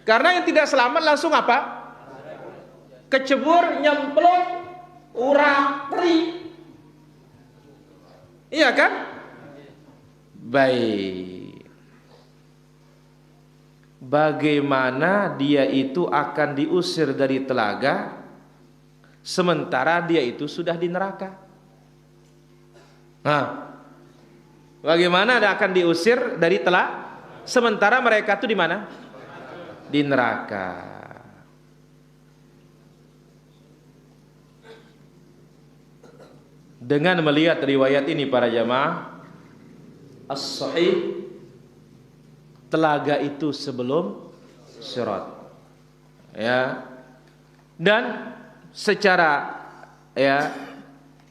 Karena yang tidak selamat langsung apa? Kecebur, nyemplung, urap, perih. Iya kan? Baik. Bagaimana dia itu akan diusir dari telaga sementara dia itu sudah di neraka? Nah, bagaimana dia akan diusir dari telaga sementara mereka itu di mana? Di neraka. Dengan melihat riwayat ini para jamaah, as-sahih, telaga itu sebelum sirat. Ya. Dan secara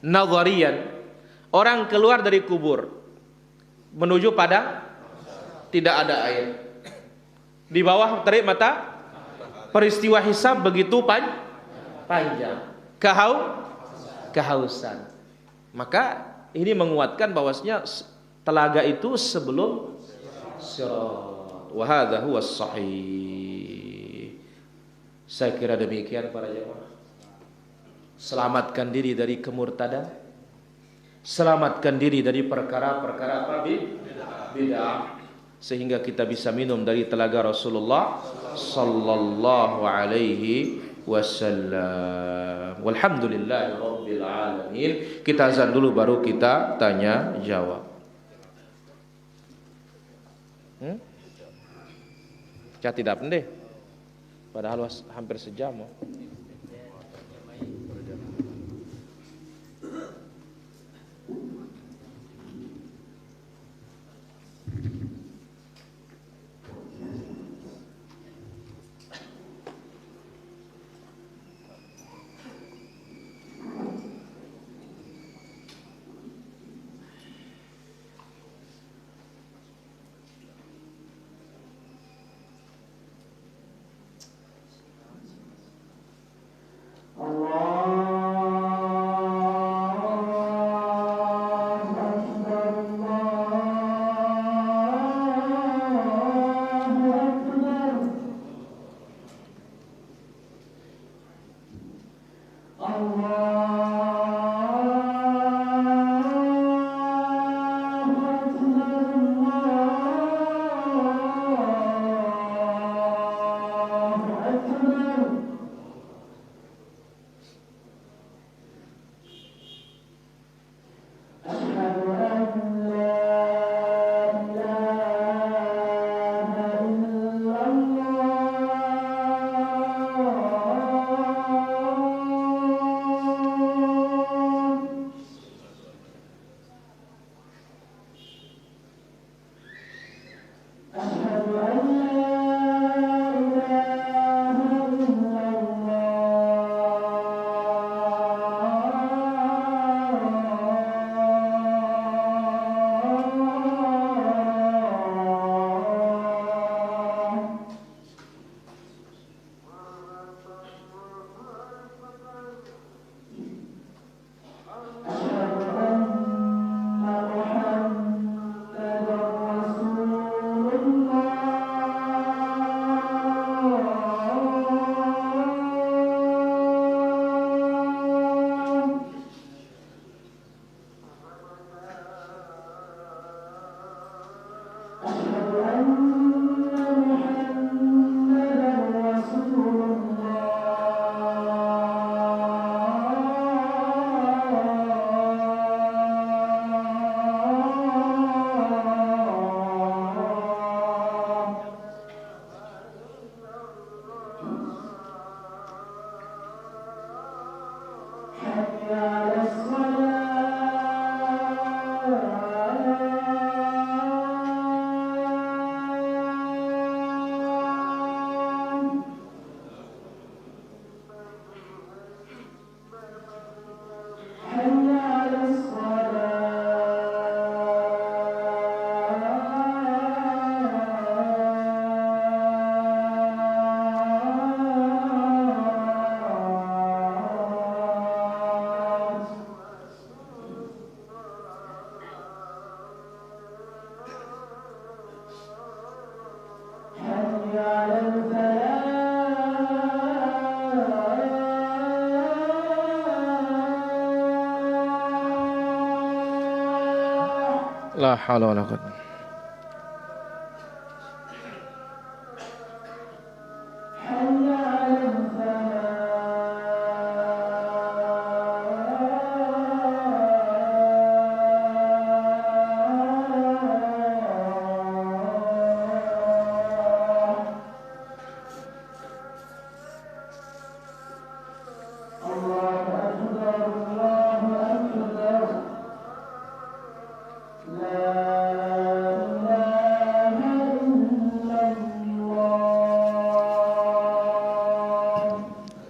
nazarian, orang keluar dari kubur menuju pada tidak ada air. Di bawah terik mata, peristiwa hisab begitu panjang. Kehausan. Maka ini menguatkan bahwasanya telaga itu sebelum sirat. Wa hadza huwa sahih. Saya kira demikian para jemaah. Selamatkan diri dari kemurtadan. Selamatkan diri dari perkara-perkara bid'ah, sehingga kita bisa minum dari telaga Rasulullah sallallahu alaihi wasallam. Walhamdulillahirabbil alamin. Kita azan dulu baru kita tanya jawab. Saya tidak pendek. Padahal hampir sejam. La haula wala quwwata.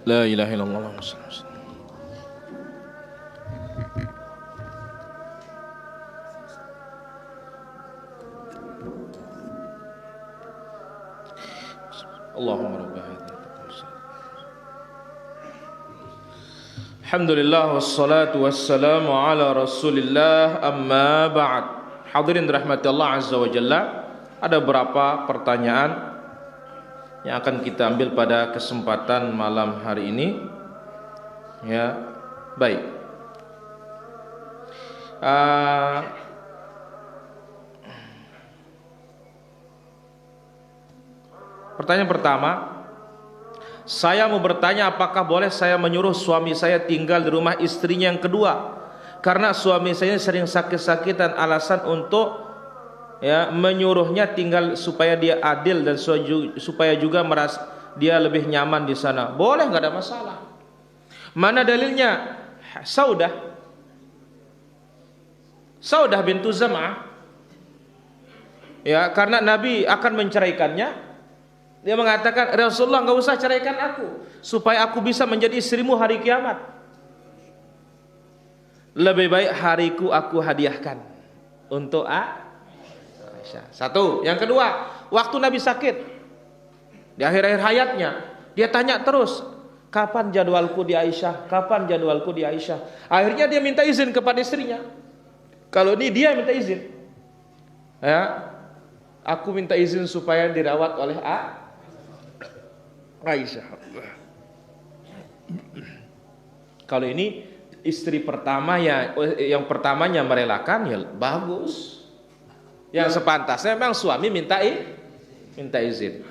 La ilaha illallah Muhammadur Rasulullah. Allahumma rabb hadhihi. Alhamdulillah wassalatu wassalamu ala Rasulillah, amma ba'd. Hadirin dirahmati Allah azza wa jalla, ada beberapa pertanyaan yang akan kita ambil pada kesempatan malam hari ini. Ya, baik. Pertanyaan pertama, saya mau bertanya apakah boleh saya menyuruh suami saya tinggal di rumah istrinya yang kedua, karena suami saya sering sakit-sakitan, alasan untuk menyuruhnya tinggal supaya dia adil dan supaya juga merasa dia lebih nyaman di sana. Boleh, nggak ada masalah. Mana dalilnya? Saudah bintu Zam'ah. Ya, karena Nabi akan menceraikannya, dia mengatakan, Rasulullah, nggak usah ceraikan aku, supaya aku bisa menjadi istrimu hari kiamat. Lebih baik hariku aku hadiahkan untuk satu. Yang kedua, waktu Nabi sakit di akhir-akhir hayatnya, dia tanya terus, kapan jadwalku di Aisyah, kapan jadwalku di Aisyah. Akhirnya dia minta izin kepada istrinya. Kalau ini dia minta izin, ya, aku minta izin supaya dirawat oleh Aisyah. Kalau ini istri pertama yang pertamanya merelakan, ya bagus. Yang sepantasnya memang suami minta izin.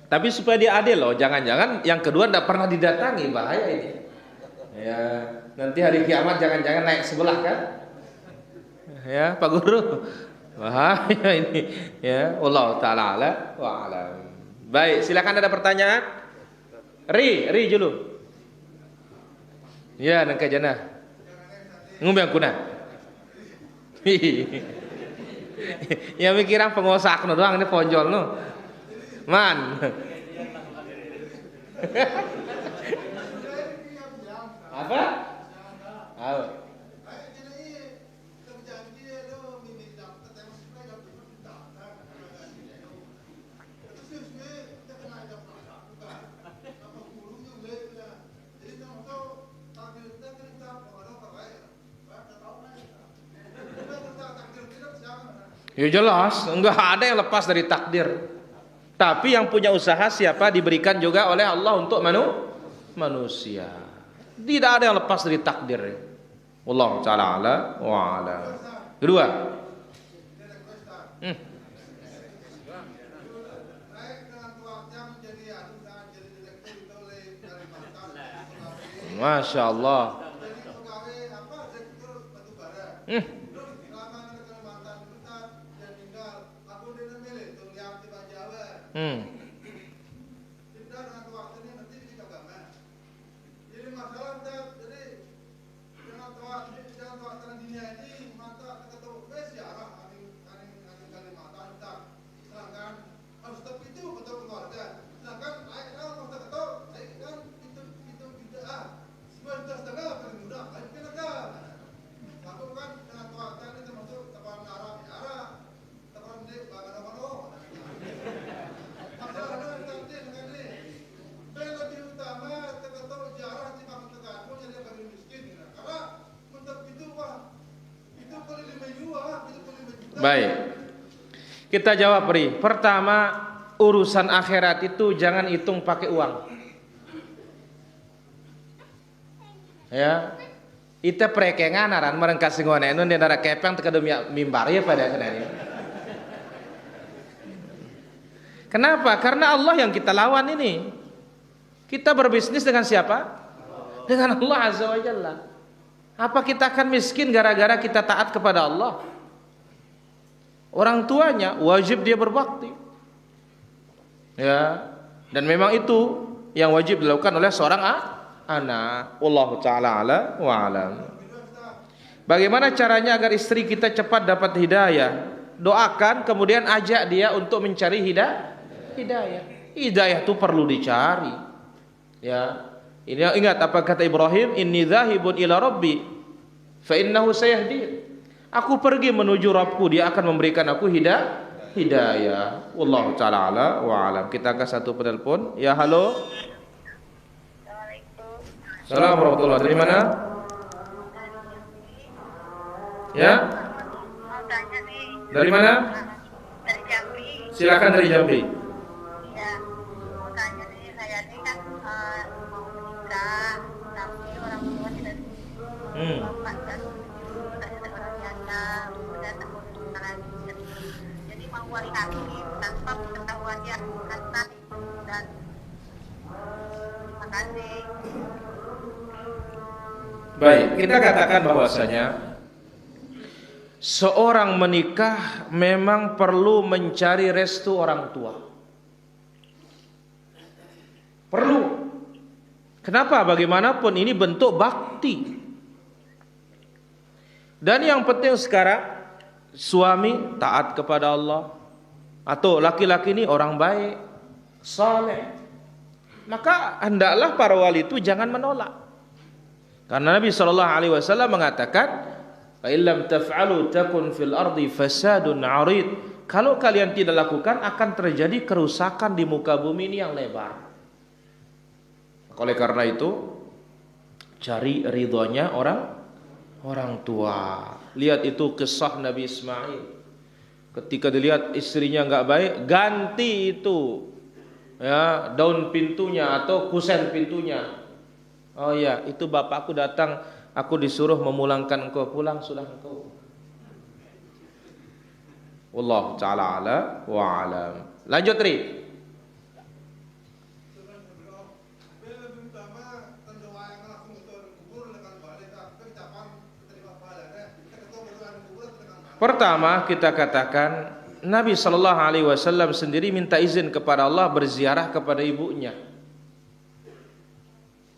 Tapi supaya dia adil loh, jangan-jangan yang kedua tidak pernah didatangi, bahaya ini. Ya, nanti hari kiamat jangan-jangan naik sebelah kan? Ya, Pak Guru. Bahaya ini. Ya, Allah taala ala wa alam. Baik, silakan, ada pertanyaan? Ri dulu. Ya, nangka jana. Ngumbi yang kuna. Ya mikiran pengusaha no doang, ini ponjol no. Man. Apa? Ya jelas, enggak ada yang lepas dari takdir. Tapi yang punya usaha siapa diberikan juga oleh Allah untuk manusia. Tidak ada yang lepas dari takdir. Wallahu ta'ala ala wa ala. Kedua. Masya Allah. Baik, kita jawab, Ri. Pertama, urusan akhirat itu jangan hitung pakai uang. Ya, Ita prekengan aran merengka singone nun dia dara kepeng teka demi mimbar ya pada kenani. Kenapa? Karena Allah yang kita lawan ini. Kita berbisnis dengan siapa? Dengan Allah Azza wa Jalla. Apa kita akan miskin gara-gara kita taat kepada Allah? Orang tuanya wajib dia berbakti. Ya, dan memang itu yang wajib dilakukan oleh seorang anak. Wallahu taala ala wa alam. Bagaimana caranya agar istri kita cepat dapat hidayah? Doakan, kemudian ajak dia untuk mencari hidayah. Hidayah itu perlu dicari. Ya. Ini ingat apa kata Ibrahim, inni dzahibun ila rabbi fa innahu sayahdin. Aku pergi menuju Rabbku, dia akan memberikan aku hidayah. Wallahu taala ala wa alam. Kita angkat satu penelpon. Ya, halo. Assalamualaikum warahmatullahi. Dari mana? Ya? Mau tanya nih. Dari mana? Dari Jambi. Silakan dari Jambi. Ya. Mau tanya nih, saya ini kan mau menikah, tapi orang tua tidak bapak dan ibu tidak ada orang biasa, sudah tak mau menikah lagi. Jadi mau wali hakim tanpa pengetahuan dia kata dan terima kasih. Baik, kita katakan bahwasanya seorang menikah memang perlu mencari restu orang tua. Perlu. Kenapa? Bagaimanapun ini bentuk bakti. Dan yang penting sekarang suami taat kepada Allah atau laki-laki ini orang baik, saleh. Maka hendaklah para wali itu jangan menolak. Karena Nabi SAW mengatakan, "Fa illam taf'alu takun fil ardi fasadun 'arid." Kalau kalian tidak lakukan akan terjadi kerusakan di muka bumi ini yang lebar. Oleh karena itu, cari ridhonya orang tua. Lihat itu kisah Nabi Ismail. Ketika dilihat istrinya enggak baik, ganti itu ya daun pintunya atau kusen pintunya. Oh ya, itu bapakku datang, aku disuruh memulangkan engkau, pulang sudah engkau. Wallahu ta'ala ala wa alam. Lanjut, Ri. Pertama kita katakan Nabi SAW sendiri minta izin kepada Allah berziarah kepada ibunya.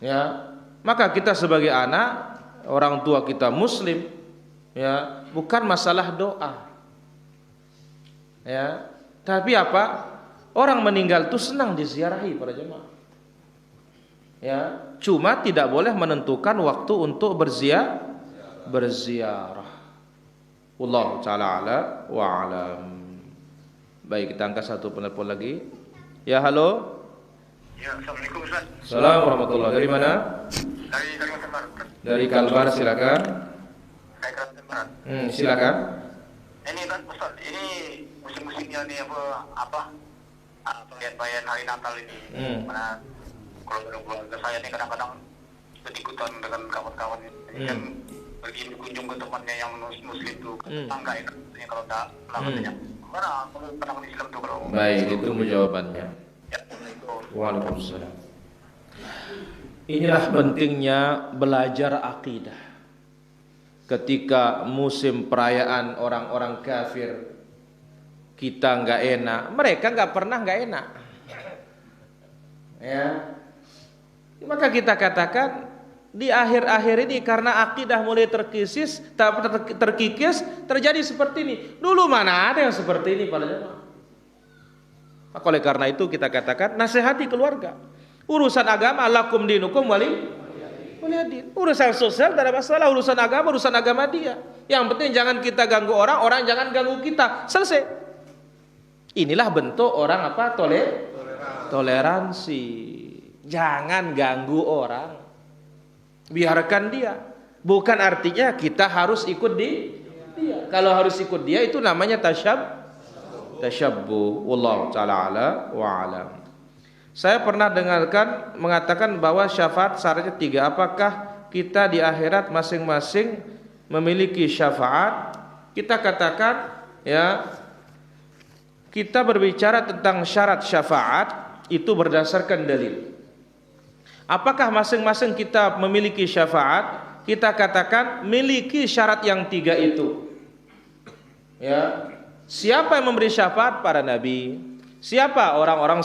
Ya, maka kita sebagai anak, orang tua kita muslim, ya, bukan masalah doa. Ya, tapi apa? Orang meninggal itu senang diziarahi para jemaah. Ya, cuma tidak boleh menentukan waktu untuk berziarah. Wallahu ta'ala ala wa alam. Baik, kita angkat satu penelpon lagi. Ya, halo. Ya, Assalamualaikum Ustaz. Assalamualaikum warahmatullahi. Dari mana? Dari Kalimantan Barat. Dari Kalbar, silakan. Dari Kalimantan Barat. Silakan. Ini kan Ustaz, ini musim-musimnya nih apa perayaan hari Natal ini. Mana kalau keluarga saya nih kadang-kadang ikut-ikutan dengan kawan-kawan ini kan pergi berkunjung ke temannya yang muslim tuh, enggak enak kalau tak katanya. Mana kalau penangan Islam tuh kalau. Baik, itu jawabannya. Ya, Waalaikumsalam. Inilah pentingnya belajar akidah. Ketika musim perayaan orang-orang kafir kita nggak enak, mereka nggak pernah nggak enak. Ya, maka kita katakan di akhir-akhir ini karena akidah mulai terkikis, terjadi seperti ini. Dulu mana ada yang seperti ini pada jemaah. Maka oleh karena itu kita katakan nasihati keluarga. Urusan agama lakum dinukum waliyadin. Urusan sosial tidak ada masalah, urusan agama dia. Yang penting jangan kita ganggu orang, orang jangan ganggu kita. Selesai. Inilah bentuk orang apa? Toleransi. Jangan ganggu orang. Biarkan dia. Bukan artinya kita harus ikut dia. Kalau harus ikut dia itu namanya tasyabbuh. Wallahu ta'ala ala wa alam. Saya pernah dengarkan mengatakan bahwa syafaat syaratnya 3. Apakah kita di akhirat masing-masing memiliki syafaat, kita katakan ya, kita berbicara tentang syarat syafaat itu berdasarkan dalil. Apakah masing-masing kita memiliki syafaat? Kita katakan miliki syarat yang 3 itu. Ya. Siapa yang memberi syafaat? Para nabi. Siapa? Orang-orang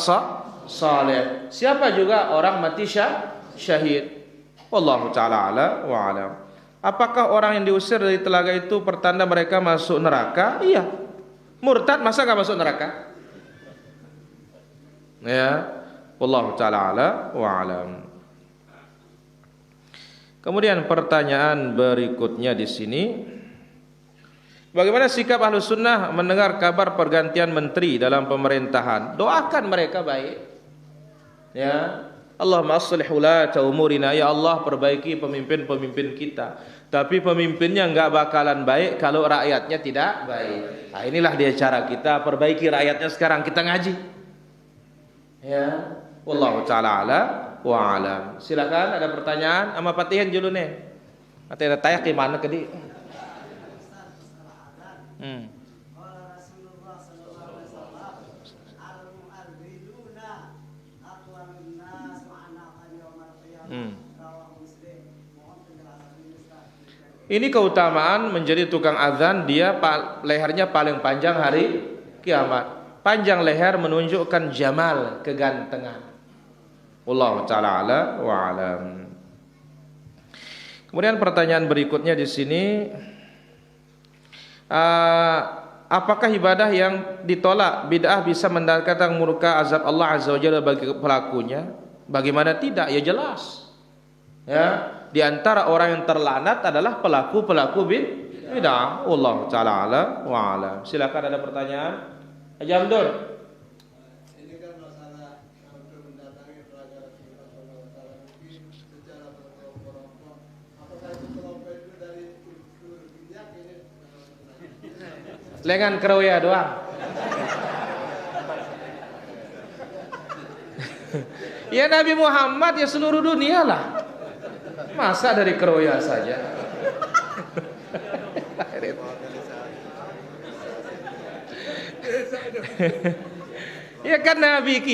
saleh. Siapa juga orang mati syahid. Wallahu taala ala wa alam. Apakah orang yang diusir dari telaga itu pertanda mereka masuk neraka? Iya. Murtad masa enggak masuk neraka? Ya. Wallahu taala ala wa alam. Kemudian pertanyaan berikutnya di sini, bagaimana sikap Ahlus Sunnah mendengar kabar pergantian menteri dalam pemerintahan? Doakan mereka baik. Ya, Allahumma aslih ulata umurina, ya Allah perbaiki pemimpin-pemimpin kita. Tapi pemimpinnya enggak bakalan baik kalau rakyatnya tidak baik. Nah, inilah dia cara kita perbaiki rakyatnya sekarang, kita ngaji. Ya, wallahu taala ala wa alam. Silakan ada pertanyaan sama Patihan dulu nih. Mati ada tayak gimana ke di? Ini keutamaan menjadi tukang azan, dia lehernya paling panjang hari kiamat. Panjang leher menunjukkan jamal, kegantengan. Wallahu ta'ala ala wa alam. Kemudian pertanyaan berikutnya di sini, apakah ibadah yang ditolak bid'ah bisa mendatangkan murka azab Allah azza wa jalla bagi pelakunya? Bagaimana tidak? Ya jelas. Ya, di antara orang yang terlaknat adalah pelaku-pelaku bid'ah. Wallahu ta'ala ala wa alam. Silakan ada pertanyaan. Haji Hamdun. Lengan keroya doang. Ya Nabi Muhammad ya seluruh dunia lah. Masa dari keroya saja? Ya kan Nabi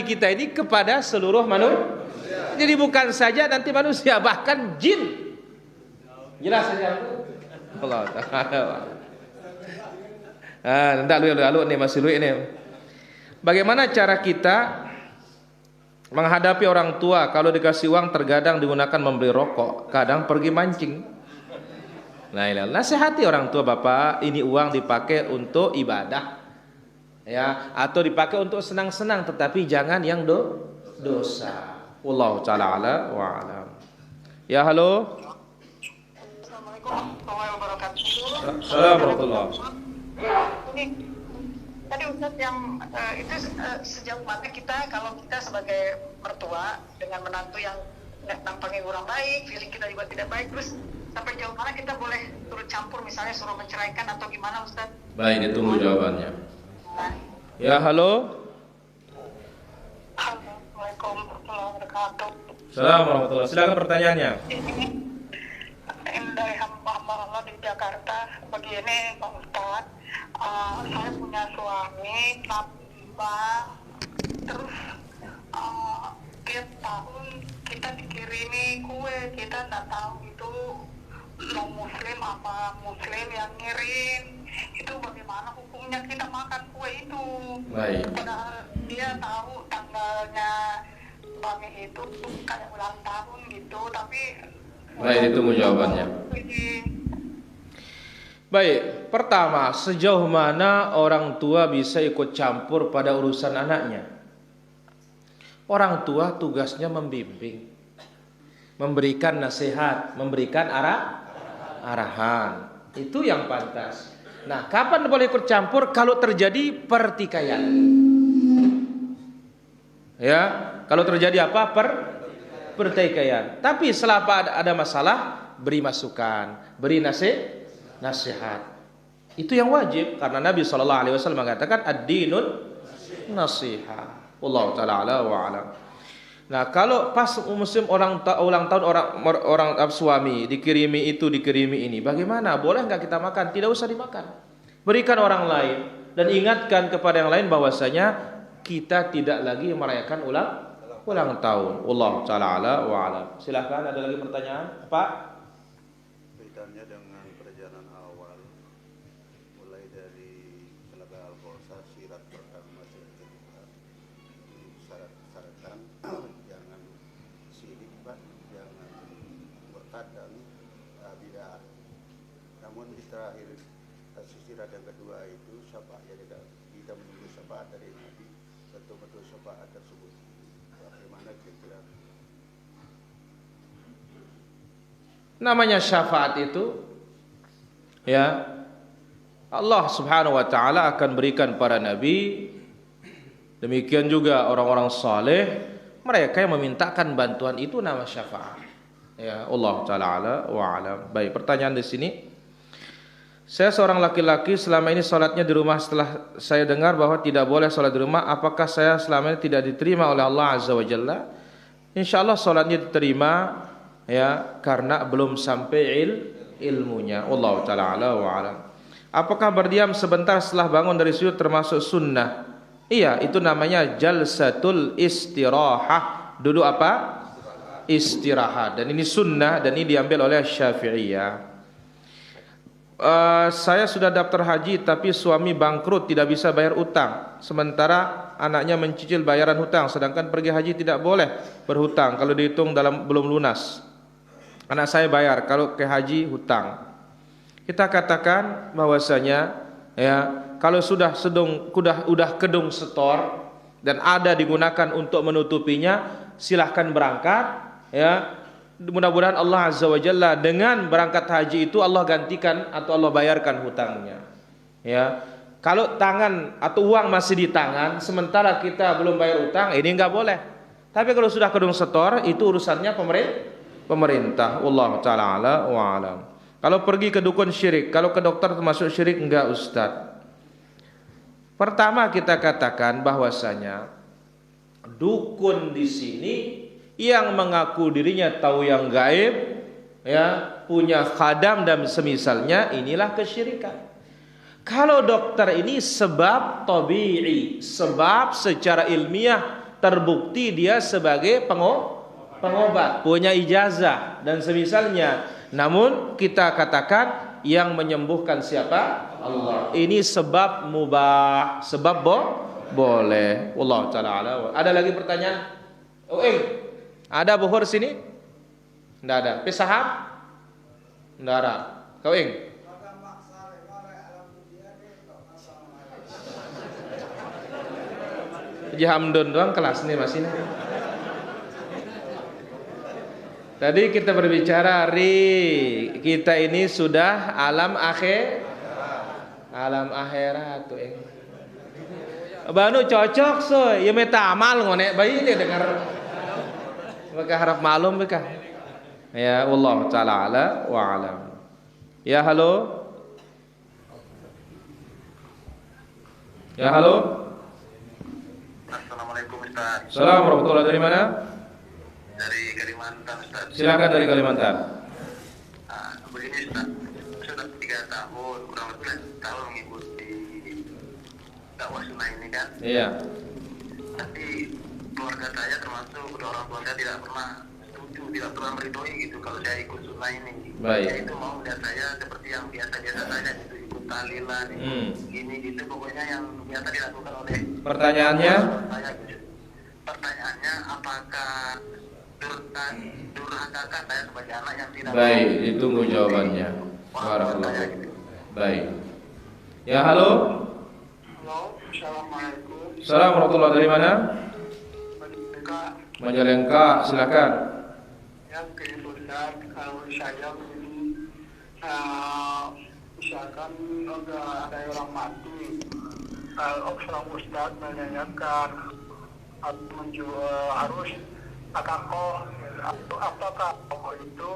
kita ini kepada seluruh manusia. Jadi bukan saja nanti manusia, bahkan jin. Jelas saja. Allah Ta'ala. Enggak lu nih masih lu ini. Bagaimana cara kita menghadapi orang tua kalau dikasih uang terkadang digunakan membeli rokok, kadang pergi mancing. Nah, nasihati orang tua, Bapak, ini uang dipakai untuk ibadah. Ya, atau dipakai untuk senang-senang, tetapi jangan yang dosa. Wallahu ta'ala ala wa alam. Ya, halo. Assalamualaikum warahmatullahi wabarakatuh. Assalamualaikum. Ini tadi Ustaz yang itu sejauh mana kita kalau kita sebagai mertua dengan menantu yang nampaknya kurang baik, feeling kita juga tidak baik, terus sampai jauh mana kita boleh turut campur, misalnya suruh menceraikan atau gimana Ustaz? Baik, ditunggu jawabannya. Ya, halo. Assalamualaikum warahmatullahi wabarakatuh. Assalamualaikum. Silakan pertanyaannya. Ini dari hamba Allah di Jakarta. Begini Pak Ustadz, saya punya suami tambah, terus tiap tahun kita dikirimi kue, kita nggak tahu itu non muslim apa muslim yang ngirim. Itu bagaimana hukumnya kita makan kue itu? Baik. Padahal dia tahu tanggalnya suami itu kayak ulang tahun gitu, tapi baik, ditunggu jawabannya. Baik, pertama, sejauh mana orang tua bisa ikut campur pada urusan anaknya? Orang tua tugasnya membimbing, memberikan nasihat, memberikan arahan. Itu yang pantas. Nah, kapan boleh ikut campur? Kalau terjadi pertikaian. Ya, kalau terjadi apa? Pertikaian. Tapi selama ada masalah, beri masukan, beri nasihat. Itu yang wajib, karena Nabi SAW mengatakan ad-dinun nasiha. Wallahu ta'ala ala wa alam. Nah, kalau pas musim ulang tahun orang suami dikirimi itu, dikirimi ini, bagaimana? Boleh nggak kita makan? Tidak usah dimakan. Berikan orang lain dan ingatkan kepada yang lain bahwasanya kita tidak lagi merayakan ulang tahun. Allah taala ala wa alam. Silakan, ada lagi pertanyaan, Pak? Kaitannya dengan perjalanan awal, mulai dari Telaga Al-Borsa, sirat pertama syarat-syaratan jangan syirik, Pak, jangan murtad dan bid'ah. Namun di terakhir sirat yang kedua itu syafaat, ya kita menunggu syafaat dari Nabi, betul-betul syafaat tersebut. Bagaimana kira-kira? Namanya syafaat itu, ya, Allah Subhanahu wa taala akan berikan para nabi, demikian juga orang-orang saleh, mereka yang memintakan bantuan, itu nama syafaat. Ya, Allah taala ala wa alam. Baik, pertanyaan di sini. Saya seorang laki-laki, selama ini salatnya di rumah. Setelah saya dengar bahwa tidak boleh salat di rumah, apakah saya selama ini tidak diterima oleh Allah Azza wa Jalla? Insyaallah salatnya diterima, ya, karena belum sampai ilmunya. Allah taala ala wa alam. Apakah berdiam sebentar setelah bangun dari sujud termasuk sunnah? Iya, itu namanya jalsatul istirahah. Duduk apa? Istirahat. Dan ini sunnah, dan ini diambil oleh Syafi'iyah. Saya sudah daftar haji tapi suami bangkrut, tidak bisa bayar utang, sementara anaknya mencicil bayaran hutang, sedangkan pergi haji tidak boleh berhutang kalau dihitung dalam belum lunas. Anak saya bayar, kalau ke haji hutang. Kita katakan bahwasanya, ya, kalau sudah kedung setor dan ada digunakan untuk menutupinya, silahkan berangkat, ya. Mudah-mudahan Allah Azza wa Jalla dengan berangkat haji itu Allah gantikan atau Allah bayarkan hutangnya. Ya, kalau tangan atau uang masih di tangan sementara kita belum bayar utang, ini enggak boleh. Tapi kalau sudah kedung setor, itu urusannya pemerintah. Allah taala ala wa alam. Kalau pergi ke dukun syirik, kalau ke dokter termasuk syirik enggak, Ustaz? Pertama kita katakan bahwasanya dukun di sini yang mengaku dirinya tahu yang gaib, ya, punya khadam dan semisalnya, inilah kesyirikan. Kalau dokter ini sebab tabi'i, sebab secara ilmiah terbukti dia sebagai pengobat, punya ijazah dan semisalnya. Namun kita katakan yang menyembuhkan siapa? Allah. Ini sebab mubah, sebab boleh. Wallahu taala ala. Ada lagi pertanyaan? Ada buhur sini? Tidak ada. Pisaham? Tidak ada. Kau ing? Haji Hamdun doang kelas nih masih nih. Tadi kita berbicara kita ini sudah alam akhirat tuh ing. Banu cocok so, ya meta amal ngonek bayi dia dengar. Maka harap malum mereka. Ya Allah taala ala wa alam. Ya halo. Ya halo. Assalamualaikum Ustaz. Assalamualaikum warahmatullahi, dari mana? Dari Kalimantan Ustaz. Silakan dari Kalimantan. Begini Ustaz, sudah 3 tahun, kurang lebih 3 tahun mengikuti dakwah sunnah ini kan. Iya. Tapi keluarga saya termasuk kedua orang tua saya tidak pernah setuju, tidak pernah meridhoi gitu kalau saya ikut sunnah ini. Baik. Dia itu mau melihat saya seperti yang biasa-biasa saja gitu, ikut tahlilan, gini gitu, pokoknya yang biasa dilakukan oleh. Pertanyaannya? Pertanyaannya apakah durhakakah saya sebagai anak yang tidak. Baik, ditunggu jawabannya. Barakallahu. Baik. Ya halo. Halo, assalamualaikum. Assalamualaikum warahmatullahi, dari mana? Majalengka, silakan. Yang kebetulan kalau saya begini, misalkan ada orang mati, kalau seorang ustaz menanyakan harus apakah tokoh itu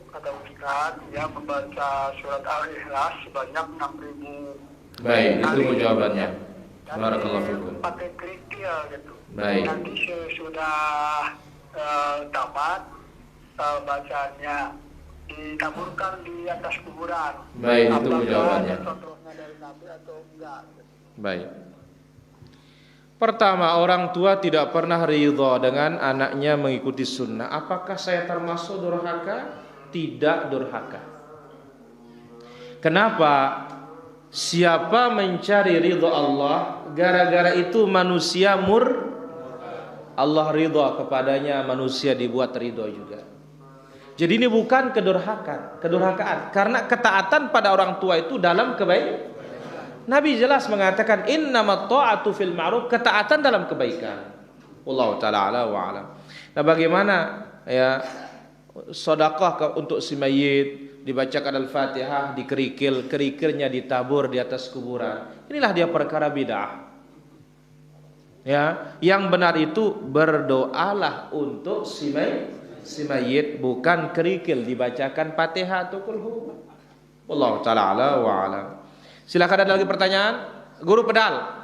kata ustaz dia membaca surat Al-Ikhlas sebanyak 6.000. Baik, itu jawabannya. Barakallahu fikum. Pakai kerikil gitu. Baik. Nanti sudah tamat bacanya ditaburkan di atas kuburan. Baik, itu Apakah jawabannya. ada contohnya dari Nabi atau enggak? Baik. Pertama, orang tua tidak pernah ridha dengan anaknya mengikuti sunnah. Apakah saya termasuk durhaka? Tidak durhaka. Kenapa? Siapa mencari ridha Allah, gara-gara itu manusia Allah ridha kepadanya, manusia dibuat ridha juga. Jadi ini bukan kedurhakaan, karena ketaatan pada orang tua itu dalam kebaikan. Nabi jelas mengatakan innamat ta'atu fil ma'ruf, ketaatan dalam kebaikan. Wallahu taala ala wa alam. Nah, bagaimana ya sedekah untuk si mayit, dibacakan Al-Fatihah, kerikilnya ditabur di atas kuburan. Inilah dia perkara bid'ah. Ya, yang benar itu berdoalah untuk si mayit, bukan kerikil dibacakan Fatihah atau kulhu. Wallahu taala ala wa alam. Silakan, ada lagi pertanyaan? Guru pedal.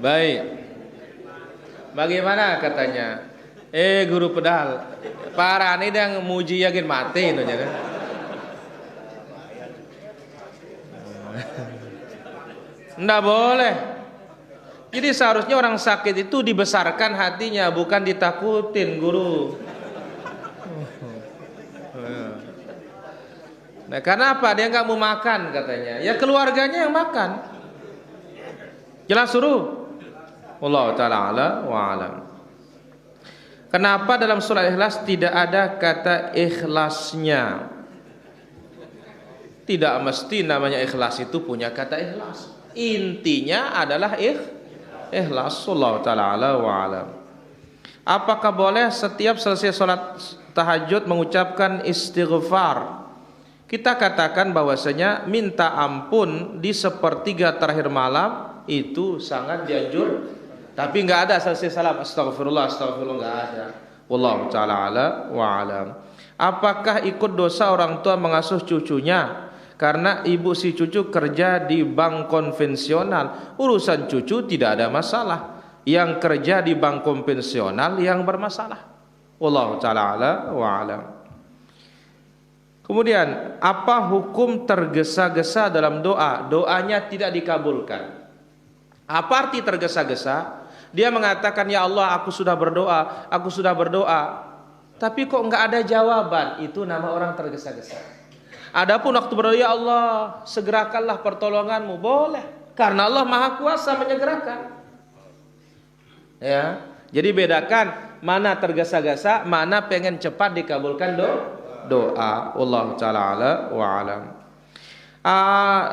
Baik. Bagaimana katanya? Guru pedal. Parah nih yang muji yakin mati itu jadi. Nggak boleh. Jadi seharusnya orang sakit itu dibesarkan hatinya, bukan ditakutin, guru. Nah, karena apa? Dia nggak mau makan katanya. Ya keluarganya yang makan. Jelas suruh. Wallahu ta'ala ala wa alam. Kenapa dalam surah Ikhlas tidak ada kata ikhlasnya? Tidak mesti namanya ikhlas itu punya kata ikhlas. Intinya adalah ikhlas. Wallahu ta'ala ala wa alam. Apakah boleh setiap selesai sholat tahajud mengucapkan istighfar? Kita katakan bahwasanya minta ampun di sepertiga terakhir malam itu sangat dianjur. Tapi enggak ada selesai salam astagfirullah enggak ada. Wallahu taala ala wa alam. Apakah ikut dosa orang tua mengasuh cucunya karena ibu si cucu kerja di bank konvensional? Urusan cucu tidak ada masalah. Yang kerja di bank konvensional yang bermasalah. Wallahu taala ala wa alam. Kemudian, apa hukum tergesa-gesa dalam doa? Doanya tidak dikabulkan. Apa arti tergesa-gesa? Dia mengatakan, ya Allah, aku sudah berdoa, tapi kok enggak ada jawaban. Itu nama orang tergesa-gesa. Adapun waktu berdoa, ya Allah, segerakanlah pertolonganmu, boleh, karena Allah Maha Kuasa menyegerakan. Ya, jadi bedakan mana tergesa-gesa, mana pengen cepat dikabulkan doa. Wallahu taala ala wa alam.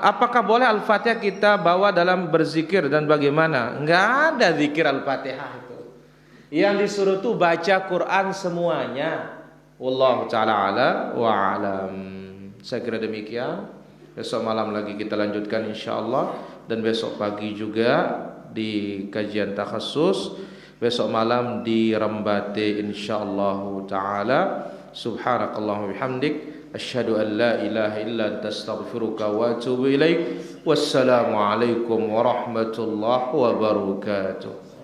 Apakah boleh Al-Fatihah kita bawa dalam berzikir dan bagaimana? Enggak ada zikir Al-Fatihah itu. Yang disuruh tuh baca Quran semuanya. Wallahu taala ala wa alam. Saya kira demikian. Besok malam lagi kita lanjutkan insyaallah, dan besok pagi juga di kajian takhassus. Besok malam di Rembate insyaallah taala. Subhanakallahumma bihamdik asyhadu an la ilaha illa anta astaghfiruka wa atubu ilaik. Wassalamu alaikum warahmatullahi wabarakatuh.